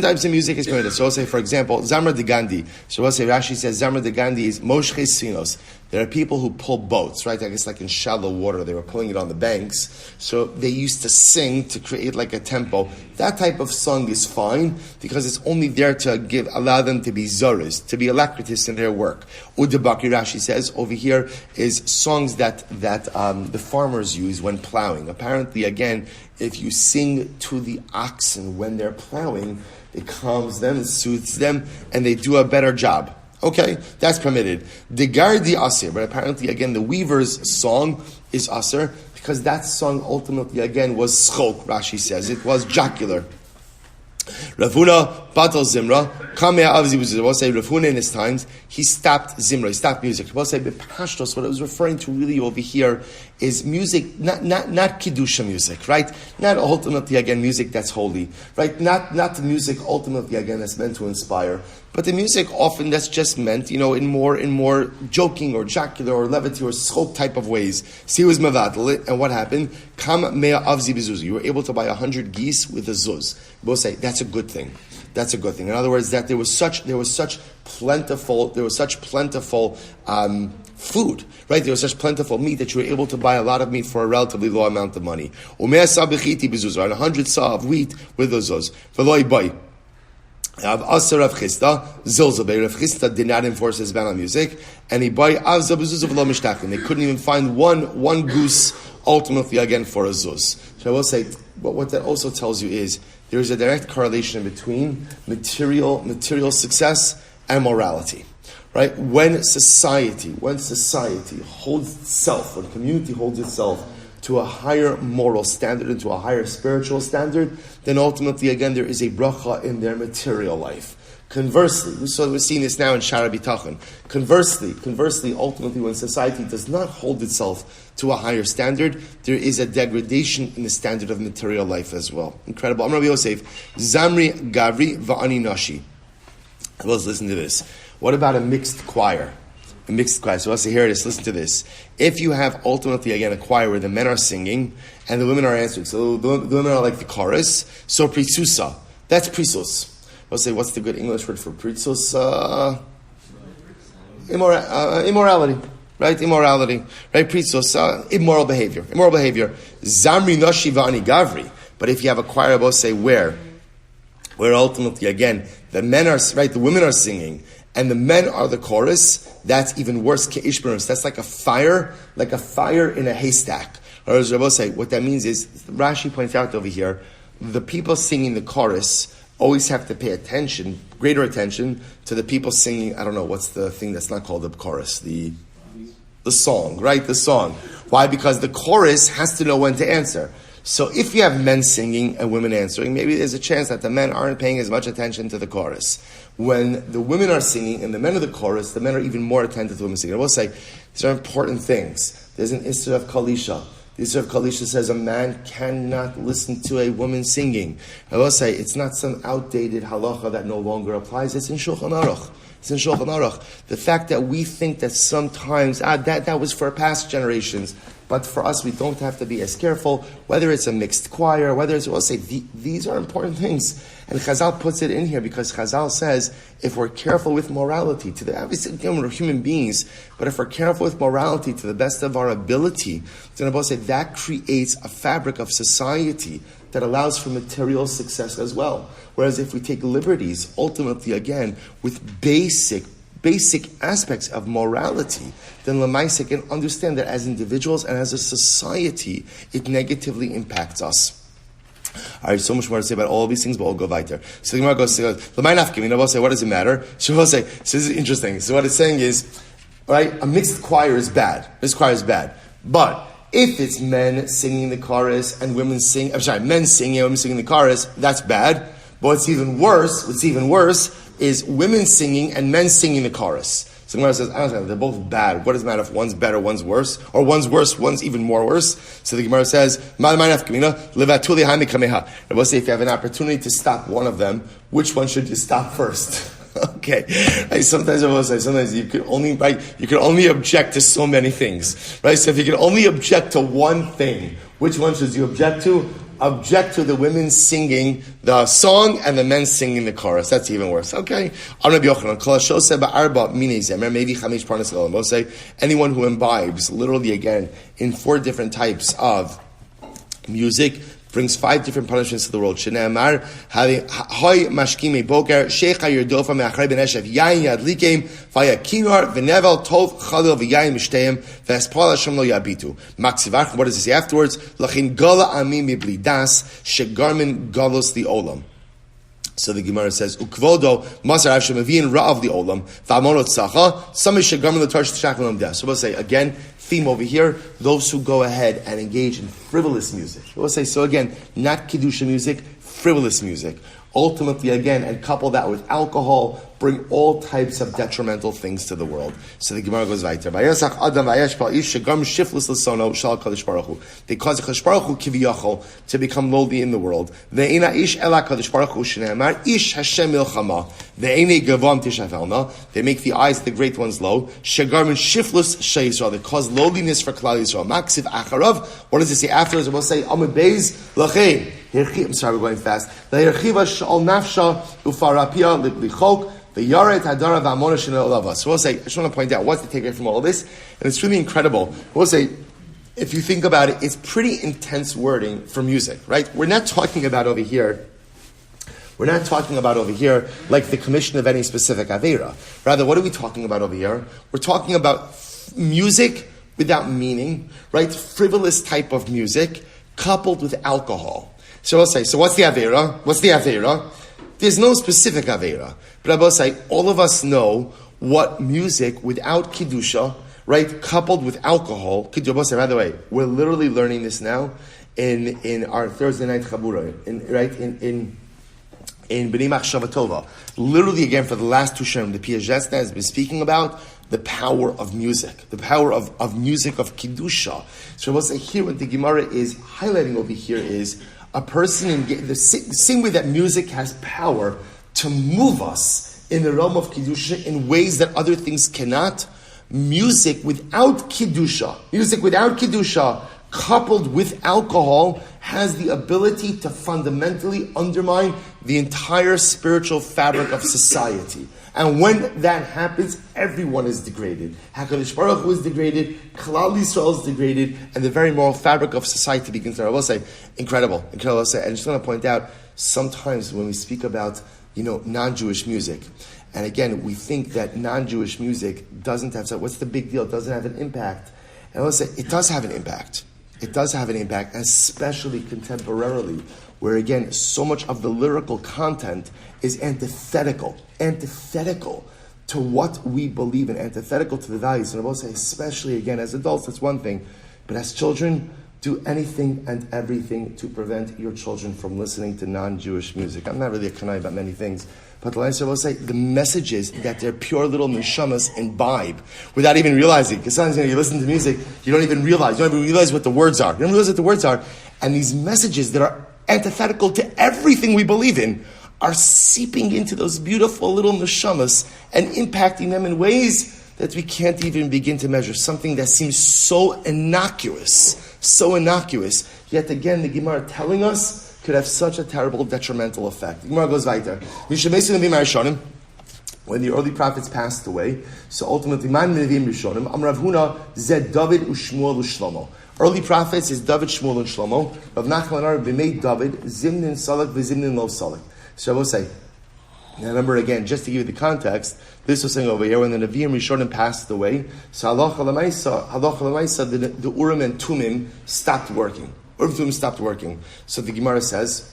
types of music is permitted. So I'll say, for example, Zamra de Gandhi. So I'll say, Rashi says, Zamra de Gandhi is Moshche Sinos. There are people who pull boats, right? I guess like in shallow water, they were pulling it on the banks. So they used to sing to create like a tempo. That type of song is fine because it's only there to allow them to be zoris, to be alacritus in their work. Udabaki, Rashi says over here, is songs that the farmers use when plowing. Apparently, again, if you sing to the oxen when they're plowing, it calms them, it soothes them, and they do a better job. Okay, that's permitted. The Gardi Asir, but apparently, again, the weaver's song is Asir, because that song ultimately, again, was schok, Rashi says. It was jocular. Ravuna batal zimra. Kamei avzi b'zuzah. We'll say Ravuna in his times he stopped zimra. He stopped music. We'll say b'pashtos. What I was referring to really over here is music, not kedusha music, right? Not ultimately again music that's holy, right? Not the music ultimately again that's meant to inspire, but the music often that's just meant, in more joking or jocular or levity or schok type of ways. So he was mevatel it, and what happened? Kam mea avzi b'zuzah. You were able to buy 100 geese with a zuz. We'll say that's a good thing. That's a good thing. In other words, that there was such plentiful food, right? There was such plentiful meat that you were able to buy a lot of meat for a relatively low amount of money. And 100 saw of wheat with the zuz. Rav Chisda did not enforce his ban on music, and he buy avza b'zuzah v'lo mishtachin. They couldn't even find one goose ultimately again for a zuz. So I will say, what that also tells you is there is a direct correlation between material success and morality, right? When society holds itself, when community holds itself to a higher moral standard and to a higher spiritual standard, then ultimately again there is a bracha in their material life. Conversely, we're seeing this now in Shara B'tachon. Conversely, ultimately, when society does not hold itself to a higher standard, there is a degradation in the standard of material life as well. Incredible. Amar Rabbi Yosef, Zamri Gavri Va'ani Nashi. Let's listen to this. What about a mixed choir? So let's say, here it is, listen to this. If you have ultimately, again, a choir where the men are singing and the women are answering, so the women are like the chorus, so pritzusa, that's prisus. We'll say, what's the good English word for pritzus? Immorality. Right? Immorality. Right? Pritzus, immoral behavior. Zamri nashi va'ani gavri. But if you have a choir, we'll say, where ultimately, again, the men are, right, the women are singing, and the men are the chorus, that's even worse. Ke'ishberus. That's like a fire in a haystack. Or as Rabbi say, what that means is, Rashi points out over here, the people singing the chorus always have to pay greater attention to the people singing, I don't know, what's the thing that's not called the chorus? The song, right? The song. Why? Because the chorus has to know when to answer. So if you have men singing and women answering, maybe there's a chance that the men aren't paying as much attention to the chorus. When the women are singing and the men are the chorus, the men are even more attentive to women singing. I will say, these are important things. There's an Isser of Kalisha. The Isser of Kalisha says a man cannot listen to a woman singing. I will say, it's not some outdated halacha that no longer applies. It's in Shulchan Aruch. The fact that we think that sometimes, that was for past generations, but for us, we don't have to be as careful, whether it's a mixed choir, whether it's, we'll say, these are important things. And Chazal puts it in here because Chazal says, if we're careful with morality, obviously we're human beings, but if we're careful with morality to the best of our ability, then I'll say that creates a fabric of society that allows for material success as well. Whereas if we take liberties, ultimately again, with basic aspects of morality, then Lamaisa can understand that as individuals and as a society, it negatively impacts us. All right, so much more to say about all of these things, but we'll go weiter. So the Gemara goes, we'll say, what does it matter? So we'll say, so this is interesting. So what it's saying is, right, a mixed choir is bad. But if it's men singing the chorus and men singing and women singing the chorus, that's bad. But what's even worse is women singing and men singing the chorus. So the Gemara says, I don't know, they're both bad. What does it matter if one's better, one's worse? Or one's worse, one's even more worse? So the Gemara says, Rabbi say, if you have an opportunity to stop one of them, which one should you stop first? Okay. Sometimes I will say, you can only object to so many things. Right? So if you can only object to one thing, which one should you object to? Object to the women singing the song and the men singing the chorus. That's even worse. Okay. We'll say anyone who imbibes, literally again, in 4 different types of music, brings 5 different punishments to the world. Shneamar, hoy mashkimi boker, sheikha yerdofa me'achrei beneshev, yayin yadlikim, vaya kinar, v'nevel tov chalil v'yayin mishteim, v'espal Hashem lo yabitu. Maksivach, what does it say afterwards? Lachin gala ami mibli das, shegarmin galos the olam. So the Gemara says, Ukvodo, Masar Hashem Avin Ra'av the Olam, V'amonot Sacha, Samish Shegarmin L'Tarsh T'Shachlam Das. So we'll say, again, theme over here, those who go ahead and engage in frivolous music. We'll say, so again, not Kedusha music, frivolous music. ultimately, again, and couple that with alcohol, bring all types of detrimental things to the world. So the Gemara goes weiter. Because they cause Kadosh Baruch Hu kiviyachol to become lowly in the world. They make the eyes of the great ones low. They cause lowliness for Klal Yisrael. What does it say afterwards? We'll say Amud Beis Lachem. I'm sorry, we're going fast. The yahrzeit hadara v'amona shenei. So we'll say, I just want to point out what's the takeaway from all of this, and it's really incredible. We'll say, if you think about it, it's pretty intense wording for music, right? We're not talking about over here like the commission of any specific aveira. Rather, what are we talking about over here? We're talking about music without meaning, right? Frivolous type of music coupled with alcohol. So we'll say, so what's the aveira? There's no specific aveira. But I will say, all of us know what music without Kiddusha, right, coupled with alcohol, by the way, we're literally learning this now in our Thursday night Chabura, in B'nai Machshava Tova. Literally, again, for the last two Shem, the Piagetista has been speaking about the power of music, the power of music, of Kiddusha. So I will say here, what the Gemara is highlighting over here is a person the same way that music has power to move us in the realm of Kiddusha in ways that other things cannot. Music without Kiddusha, coupled with alcohol, has the ability to fundamentally undermine the entire spiritual fabric of society. And when that happens, everyone is degraded. HaKadosh Baruch Hu is degraded, Klal Yisrael is degraded, and the very moral fabric of society begins to, I will say, incredible. I just want to point out, sometimes when we speak about, non-Jewish music, and again, we think that non-Jewish music doesn't have, what's the big deal? It doesn't have an impact. And I will say, it does have an impact. It does have an impact, especially contemporarily, where again, so much of the lyrical content is antithetical to what we believe in, antithetical to the values. And I will say, especially again, as adults, that's one thing, but as children, do anything and everything to prevent your children from listening to non-Jewish music. I'm not really a kanai about many things, but I will say the messages that their pure little neshamas imbibe without even realizing. Because sometimes you listen to music, you don't even realize what the words are. And these messages that are antithetical to everything we believe in are seeping into those beautiful little neshamas and impacting them in ways that we can't even begin to measure. Something that seems so innocuous, yet again the Gemara telling us could have such a terrible detrimental effect. The Gemara goes weiter. When the early prophets passed away, so ultimately, early prophets is David, Shmuel, and Shlomo. Rav Nachman they made David, Zimnin Salak, V'Zimnin Lo Salak. So I will say, now remember again, just to give you the context, this was saying over here, when the Nevi'im Rishonim passed away, so halacha l'maisa, the Urim and Tumim stopped working. Urim and Tumim stopped working. So the Gemara says,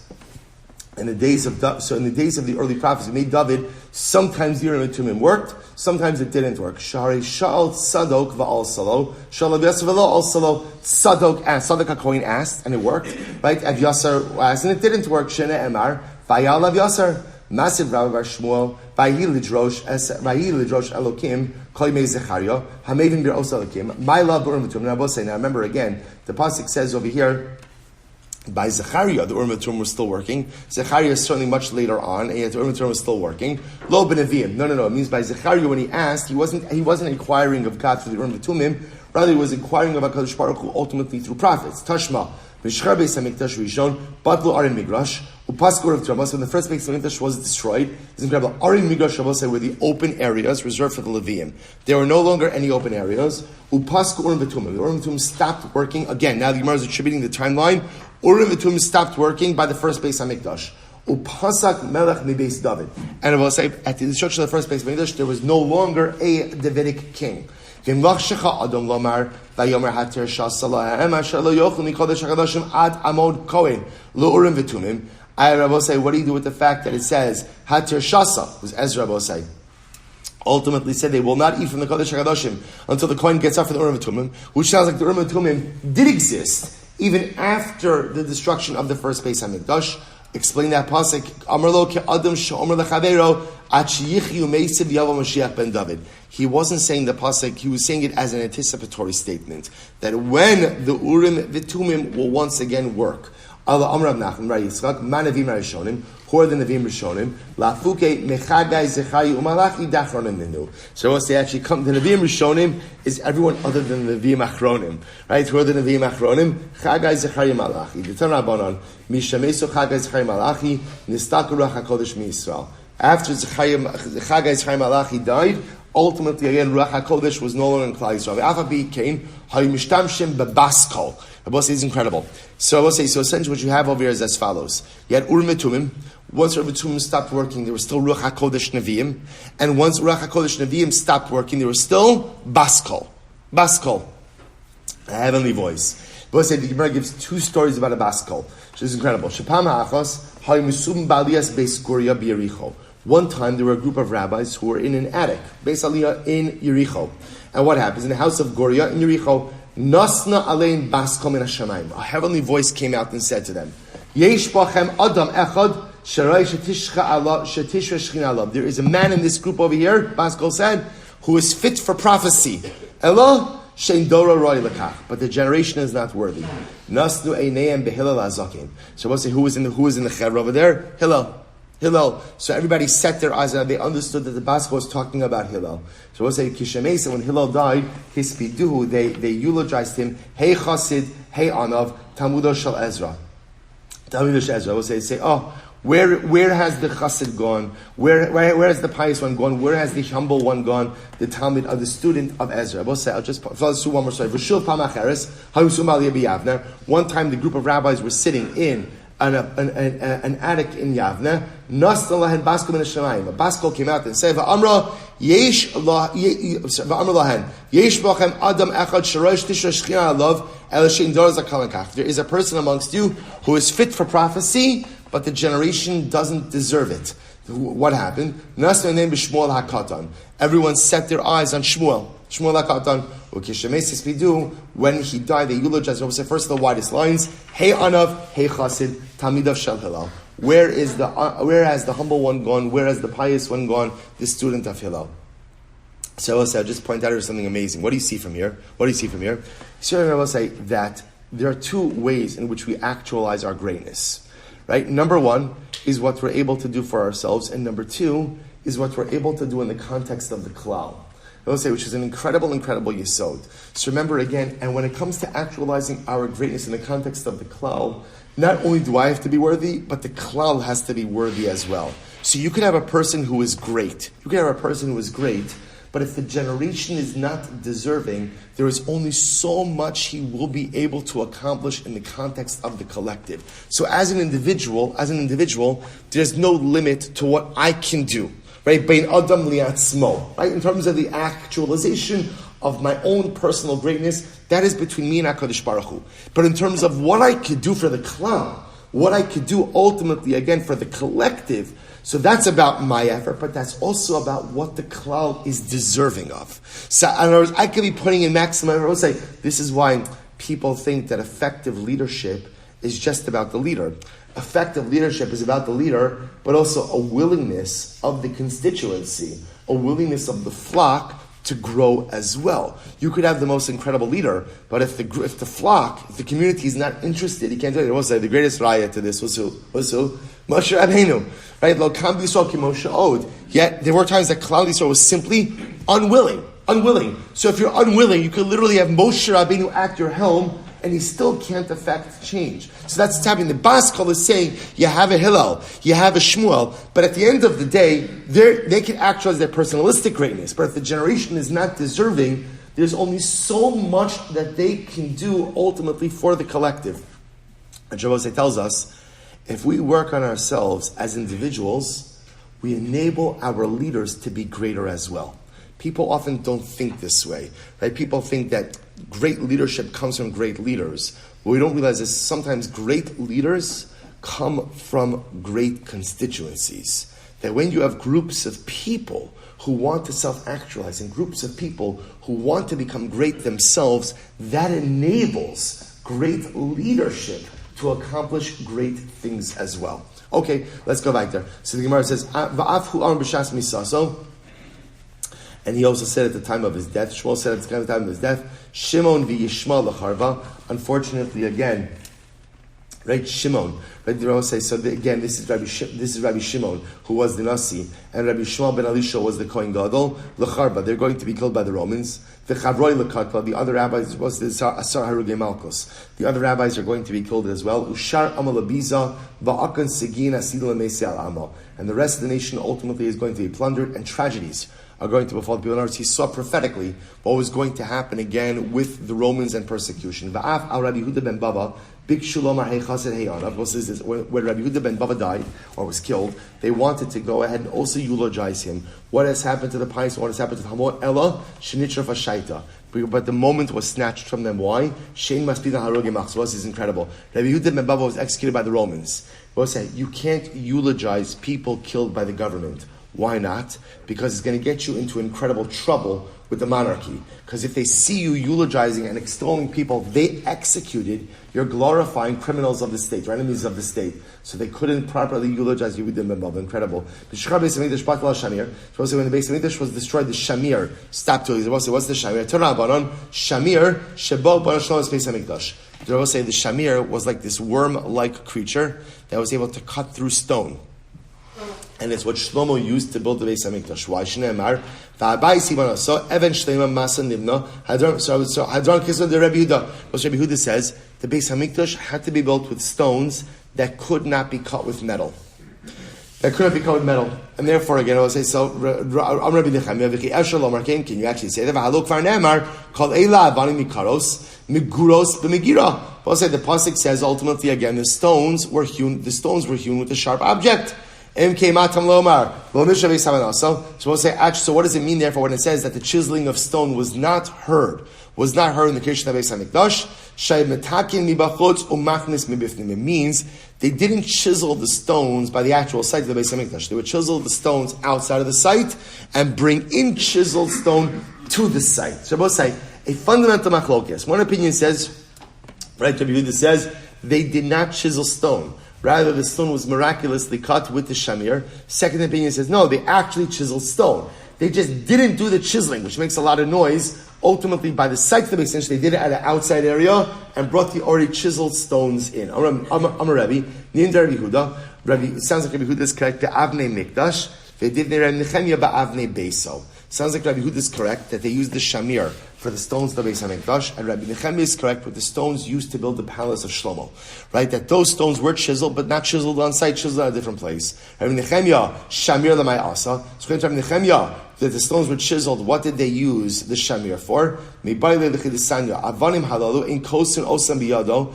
in the days of the early prophets, we made David, sometimes the Urim and Tumim worked, sometimes it didn't work. Shari Sha'al Tzadok va'al Salo, Sha'al Avyasar v'lo al Salo, Tzadok HaKohen asked, and it worked, right? Avyasar asked, and it didn't work. Shene Emar, Vayal Avyasar, Massive Rabbi Shmuel, Vayi Lidrosh Elokim, Koimei Zechariah, Hamevin Bir Os Elokim, my love Urim V'Tumim. Now I will say, now remember again, the pasuk says over here, by Zechariah, the Urim V'Tumim was still working. Zechariah is certainly much later on, and yet the Urim V'Tumim was still working. Lo B'Neviim. No. It means by Zechariah, when he asked, he wasn't inquiring of God through the Urim V'Tumim, rather he was inquiring of HaKadosh Baruch Hu ultimately through prophets. Tashma, V'Shchar Beis HaMikdash Rishon, Batlu Arim Migrash, Upaskur of Tramas, when the first Beis HaMikdash was destroyed, it's incredible. Arim Migrash Shabbos were the open areas reserved for the Levium. There were no longer any open areas. Upaskur Urim V'Tumim. The Urim V'Tumim stopped working. Again, now the Gemara is attributing the timeline. Urim V'Tumim stopped working by the first Beis HaMikdash. Upasak Melech Mi Beis David. And I will say, at the destruction of the first Beis HaMikdash, there was no longer a Davidic king. Ad Amod Kohen Lo Urim V'Tumim. I will say, what do you do with the fact that it says Hatir Shasa, was Ezra will say, ultimately said they will not eat from the Kodesh HaKadoshim until the Kohen gets up for the Urim V'Tumim, which sounds like the Urim V'Tumim did exist even after the destruction of the first Beis HaMikdash. Explain that pasuk. Amar lo ke'adam she'omer lechavero at sheyichyu meisiv yavo Mashiach ben David. He wasn't saying the pasuk, he was saying it as an anticipatory statement, that when the Urim v'Tumim will once again work. Allah Amar Rav Nachman, Rabbi Yitzchak, Manavim Rishonim, who are the Navim Rishonim, Lafuke Mechagai Zechayi Umalachi Dachronim Ninu. So once they actually come, the Navim Rishonim is everyone other than the Navim Achronim. Right? Who are the Navim Achronim? Chagai Zechayi Malachi. The Tanah Rabbanon, Mishameso Chagai Zechayi Malachi, Nistaku Ruach HaKodesh MiYisrael. After Chagai Zechayi Malachi died, ultimately again Ruach HaKodesh was no longer in Klal Yisrael. Afabi came, Hayimishtamshim Bebaskol. Rabbi say it's incredible. So I will say, so essentially what you have over here is as follows. You had Urim v'Tumim. Once Urim v'Tumim stopped working, there was still Ruach HaKodesh Nevi'im. And once Ruach HaKodesh Nevi'im stopped working, there was still Baskol. Baskol. A heavenly voice. Rabbi say the Gemara gives two stories about a Baskol, which is incredible. Shapam ha'achos, ha'yimusum b'aliyas beis Goria b'Yericho. One time there were a group of rabbis who were in an attic, Beis Aliyah in Yericho. And what happens? In the house of Goria in Yericho, Nasna alein baskom in Hashemayim. A heavenly voice came out and said to them, Yesh bachem adam echad sharai shetishcha Allah shetishra shechina Allah. There is a man in this group over here, Baskol said, who is fit for prophecy. Elo shein dora roi lekach. But the generation is not worthy. Nasnu eineim behillel azakim. So we'll say who is in the chevra over there? Hillel. So everybody set their eyes and they understood that the Baskol was talking about Hillel. So we'll say Kishamesa, when Hillel died, his piduhu, they eulogized him. Hey Chassid, hey Anav, Talmudo Shel Ezra. Talmudo Shel Ezra. We'll say, oh, where has the Chassid gone? Where has the pious one gone? Where has the humble one gone? The Talmud of the student of Ezra. We'll say, I'll just do one more story. One time the group of rabbis were sitting in an attic in Yavne. A Baskol came out and said, "Va'amra yesh lahen yesh bachem adam echad sharash tishra shchina alav el shein dor zakal lekach." There is a person amongst you who is fit for prophecy, but the generation doesn't deserve it. What happened? Nasnu name Shmuel HaKatan. Everyone set their eyes on Shmuel HaKatan. When he died, they eulogized. First of the widest lines: Hey Anav, Hey Chassid, Talmidav Shel Hillel. Where has the humble one gone? Where has the pious one gone? The student of Hillel. So I'll just point out something amazing. What do you see from here? So I will say that there are two ways in which we actualize our greatness. Right? Number one is what we're able to do for ourselves, and number two is what we're able to do in the context of the klal. I will say, which is an incredible yesod. So remember again, and when it comes to actualizing our greatness in the context of the klal, not only do I have to be worthy, but the klal has to be worthy as well. So you could have a person who is great. But if the generation is not deserving, there is only so much he will be able to accomplish in the context of the collective. So as an individual, there's no limit to what I can do. Right? Bein adam liatzmo. Right? In terms of the actualization of my own personal greatness, that is between me and HaKadosh Baruch Hu. But in terms of what I could do for the klal, what I could do ultimately, again, for the collective, so that's about my effort, but that's also about what the klal is deserving of. So in other words, I could be putting in maximum effort. I would say, this is why people think that effective leadership is just about the leader. Effective leadership is about the leader, but also a willingness of the constituency, a willingness of the flock to grow as well. You could have the most incredible leader, but if the community is not interested, you can't do it. I will say the greatest raya to this was who? Moshe Rabbeinu. Right? Lo kam b'Yisrael ki Moshe od. Yet there were times that Klal Yisrael was simply unwilling. So if you're unwilling, you could literally have Moshe Rabbeinu at your helm, and he still can't affect change. So that's what's happening. The Baskol is saying, you have a Hillel, you have a Shmuel, but at the end of the day, they can actualize their personalistic greatness. But if the generation is not deserving, there's only so much that they can do ultimately for the collective. And Shabbos tells us, if we work on ourselves as individuals, we enable our leaders to be greater as well. People often don't think this way, right? People think that great leadership comes from great leaders. What we don't realize is sometimes great leaders come from great constituencies. That when you have groups of people who want to self-actualize and groups of people who want to become great themselves, that enables great leadership to accomplish great things as well. Okay, let's go back there. So the Gemara says, Va'af hu amar b'shas misaso. And he also said at the time of his death, Shmuel said at the time of his death, Shimon v'yishma l'charva. Unfortunately, again, right, Shimon. Right, the Rambam says, again, this is Rabbi Shimon, who was the Nasi, and Rabbi Shmuel ben Elisha was the Kohen Gadol. L'charva, they're going to be killed by the Romans. V'chavroi l'katla, the other rabbis, was the Asar Harugei Malkos. The other rabbis are going to be killed as well. Ushar amal abiza, va'akan segin asidla meisi al amo. And the rest of the nation ultimately is going to be plundered, and tragedies are going to befall the people on earth. He saw prophetically what was going to happen again with the Romans and persecution. Va'af al Rabbi Yehuda ben Bava, Big Shulomar Hey Chassid Hey Anav. When Rabbi Yehuda ben Bava died or was killed, they wanted to go ahead and also eulogize him. What has happened to the pious? What has happened to the Hamor? Ella Shenitra Fashaita. But the moment was snatched from them. Why? Shein Maspida Haroge Machzos is incredible. Rabbi Yehuda ben Bava was executed by the Romans. We'll say you can't eulogize people killed by the government. Why not? Because it's going to get you into incredible trouble with the monarchy. Because if they see you eulogizing and extolling people they executed, you're glorifying criminals of the state, or enemies of the state. So they couldn't properly eulogize you with them above. Incredible. The Shamir, when the Beis Hamikdash was destroyed, the Shamir stopped to it. What's the Shamir? TORAH Shamir Shebo Banashon Beis Hamikdash. The Rebbe say the Shamir was like this worm-like creature that was able to cut through stone. And it's what Shlomo used to build the Beis Hamikdash. Why? Shneimar, va'abai sivana. So even shleima masa nivna. So hadron kisud the Rabbi Yehuda. What Rabbi Yehuda says, the Beis Hamikdash had to be built with stones that could not be cut with metal. That could not be cut with metal, and therefore again I will say so. I'm Rabbi Nechemia. Can you actually say that? V'halok far ne'emar called Eila Avani Mikaros Miguros b'Megira. I'll say the pasuk says ultimately again the stones were hewn. The stones were hewn with a sharp object. So we'll say, actually, so what does it mean therefore when it says that the chiseling of stone was not heard in the creation of Beis Hamikdash? It means they didn't chisel the stones by the actual site of the Beis Hamikdash. They would chisel the stones outside of the site and bring in chiseled stone to the site. So we'll say, a fundamental machlokes. One opinion says, right, Rabbi Yehuda says, they did not chisel stone. Rather, the stone was miraculously cut with the shamir. Second opinion says, no, they actually chiseled stone. They just didn't do the chiseling, which makes a lot of noise. Ultimately, by the site of the Beis Hamikdash, they did it at an outside area and brought the already chiseled stones in. I'm a Rabbi. Ninda Rabbi Yehuda. It sounds like Rabbi Yehuda is correct. The Avnei Mikdash. They did the Rabbi Nechemia ba'Avnei Beiso. Sounds like Rabbi Yehuda is correct that they used the shamir for the stones of the Beis Hamikdash, and Rabbi Nechemia is correct with the stones used to build the palace of Shlomo. Right? That those stones were chiseled, but not chiseled on site, chiseled at a different place. Rabbi Nechemia, shamir l'may asa. So Rabbi Nechemia, that the stones were chiseled, what did they use the shamir for? Avanim halalu in kosin osam biyado.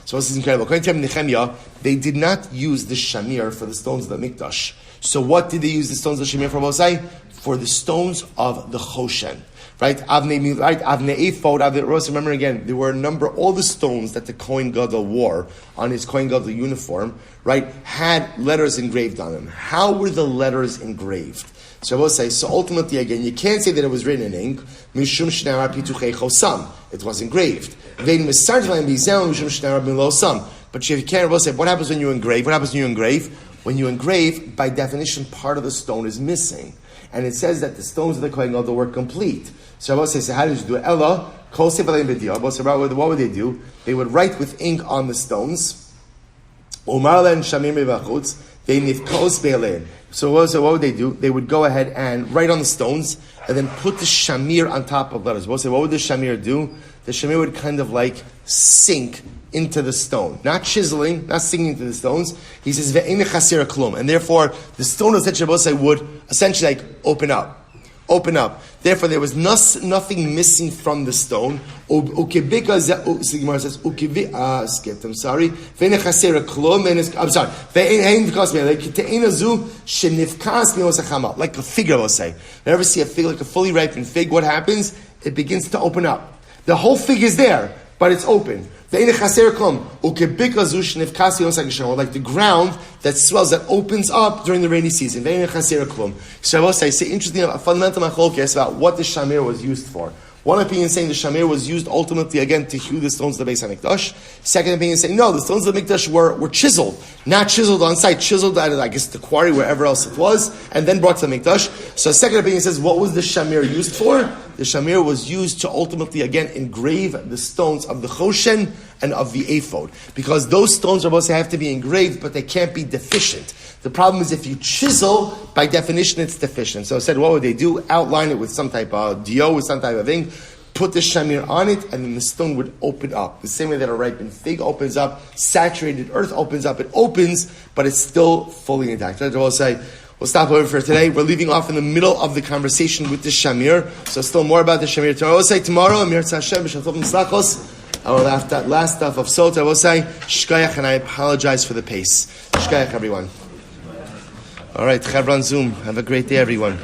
So this is incredible. According to Rabbi Nechemia, they did not use the shamir for the stones of the Mikdash. So what did they use the stones of the shamir for, Mosai? For the stones of the Choshen. Right? Avnei Ephod, Avnei Ros. Remember again, there were a number, all the stones that the Kohen Gadol wore on his Kohen Gadol uniform, right, had letters engraved on them. How were the letters engraved? So I will say, so ultimately again, you can't say that it was written in ink. Mishum Shnei Pituchei Chosam. It was engraved. But you can't, will say, what happens when you engrave? What happens when you engrave? When you engrave, by definition, part of the stone is missing. And it says that the stones of the Kohen Gadol were complete. So Rabbi says, so how did you do it? Ella, kol sevalim b'diyah. What would they do? They would write with ink on the stones. Umar len shamir mevachutz. They nifkos be'alein. So what would they do? They would go ahead and write on the stones and then put the shamir on top of letters. What would the shamir do? The shamir would kind of like sink into the stone. Not chiseling, not sinking into the stones. He says, ve'ene chasira klum. And therefore, the stone of Tetzavosai would essentially like open up. Therefore, there was nothing missing from the stone. Ukebika Sigmar says, skipped, I'm sorry. Ve'ene chasira klum. I'm sorry. Ve'ene v'kas me. Like te'enazu shenifkas mi'osachama. Like a fig, I will say. Whenever you see a fig, like a fully ripened fig, what happens? It begins to open up. The whole fig is there, but it's open. Like the ground that swells, that opens up during the rainy season. So I will say interesting, a fundamental machlokes about what the shamir was used for. One opinion saying the shamir was used ultimately again to hew the stones of the Beis HaMikdash. Second opinion saying no, the stones of the Mikdash were chiseled, not chiseled on site, chiseled out of, I guess, the quarry, wherever else it was, and then brought to the Mikdash. So second opinion says, what was the shamir used for? The shamir was used to ultimately again engrave the stones of the choshen and of the ephod, because those stones are supposed to have to be engraved, but they can't be deficient. The problem is if you chisel, by definition it's deficient. So I said, what would they do? Outline it with some type of dio, with some type of ink, put the shamir on it, and then the stone would open up. The same way that a ripened fig opens up, saturated earth opens up, it opens, but it's still fully intact. I will say, we'll stop over for today. We're leaving off in the middle of the conversation with the shamir, so still more about the shamir tomorrow. I will say tomorrow, Amir Tzashem, B'Shaltov Mislachos, I will have that last stuff of Sotah. I will say, Shkayach, and I apologize for the pace. Shkayach, everyone. All right, Chevron Zoom. Have a great day, everyone.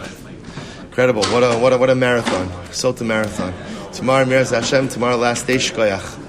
Incredible. What a marathon. Sotah marathon. Tomorrow, Mir Hashem. Tomorrow, last day, Shkoyach.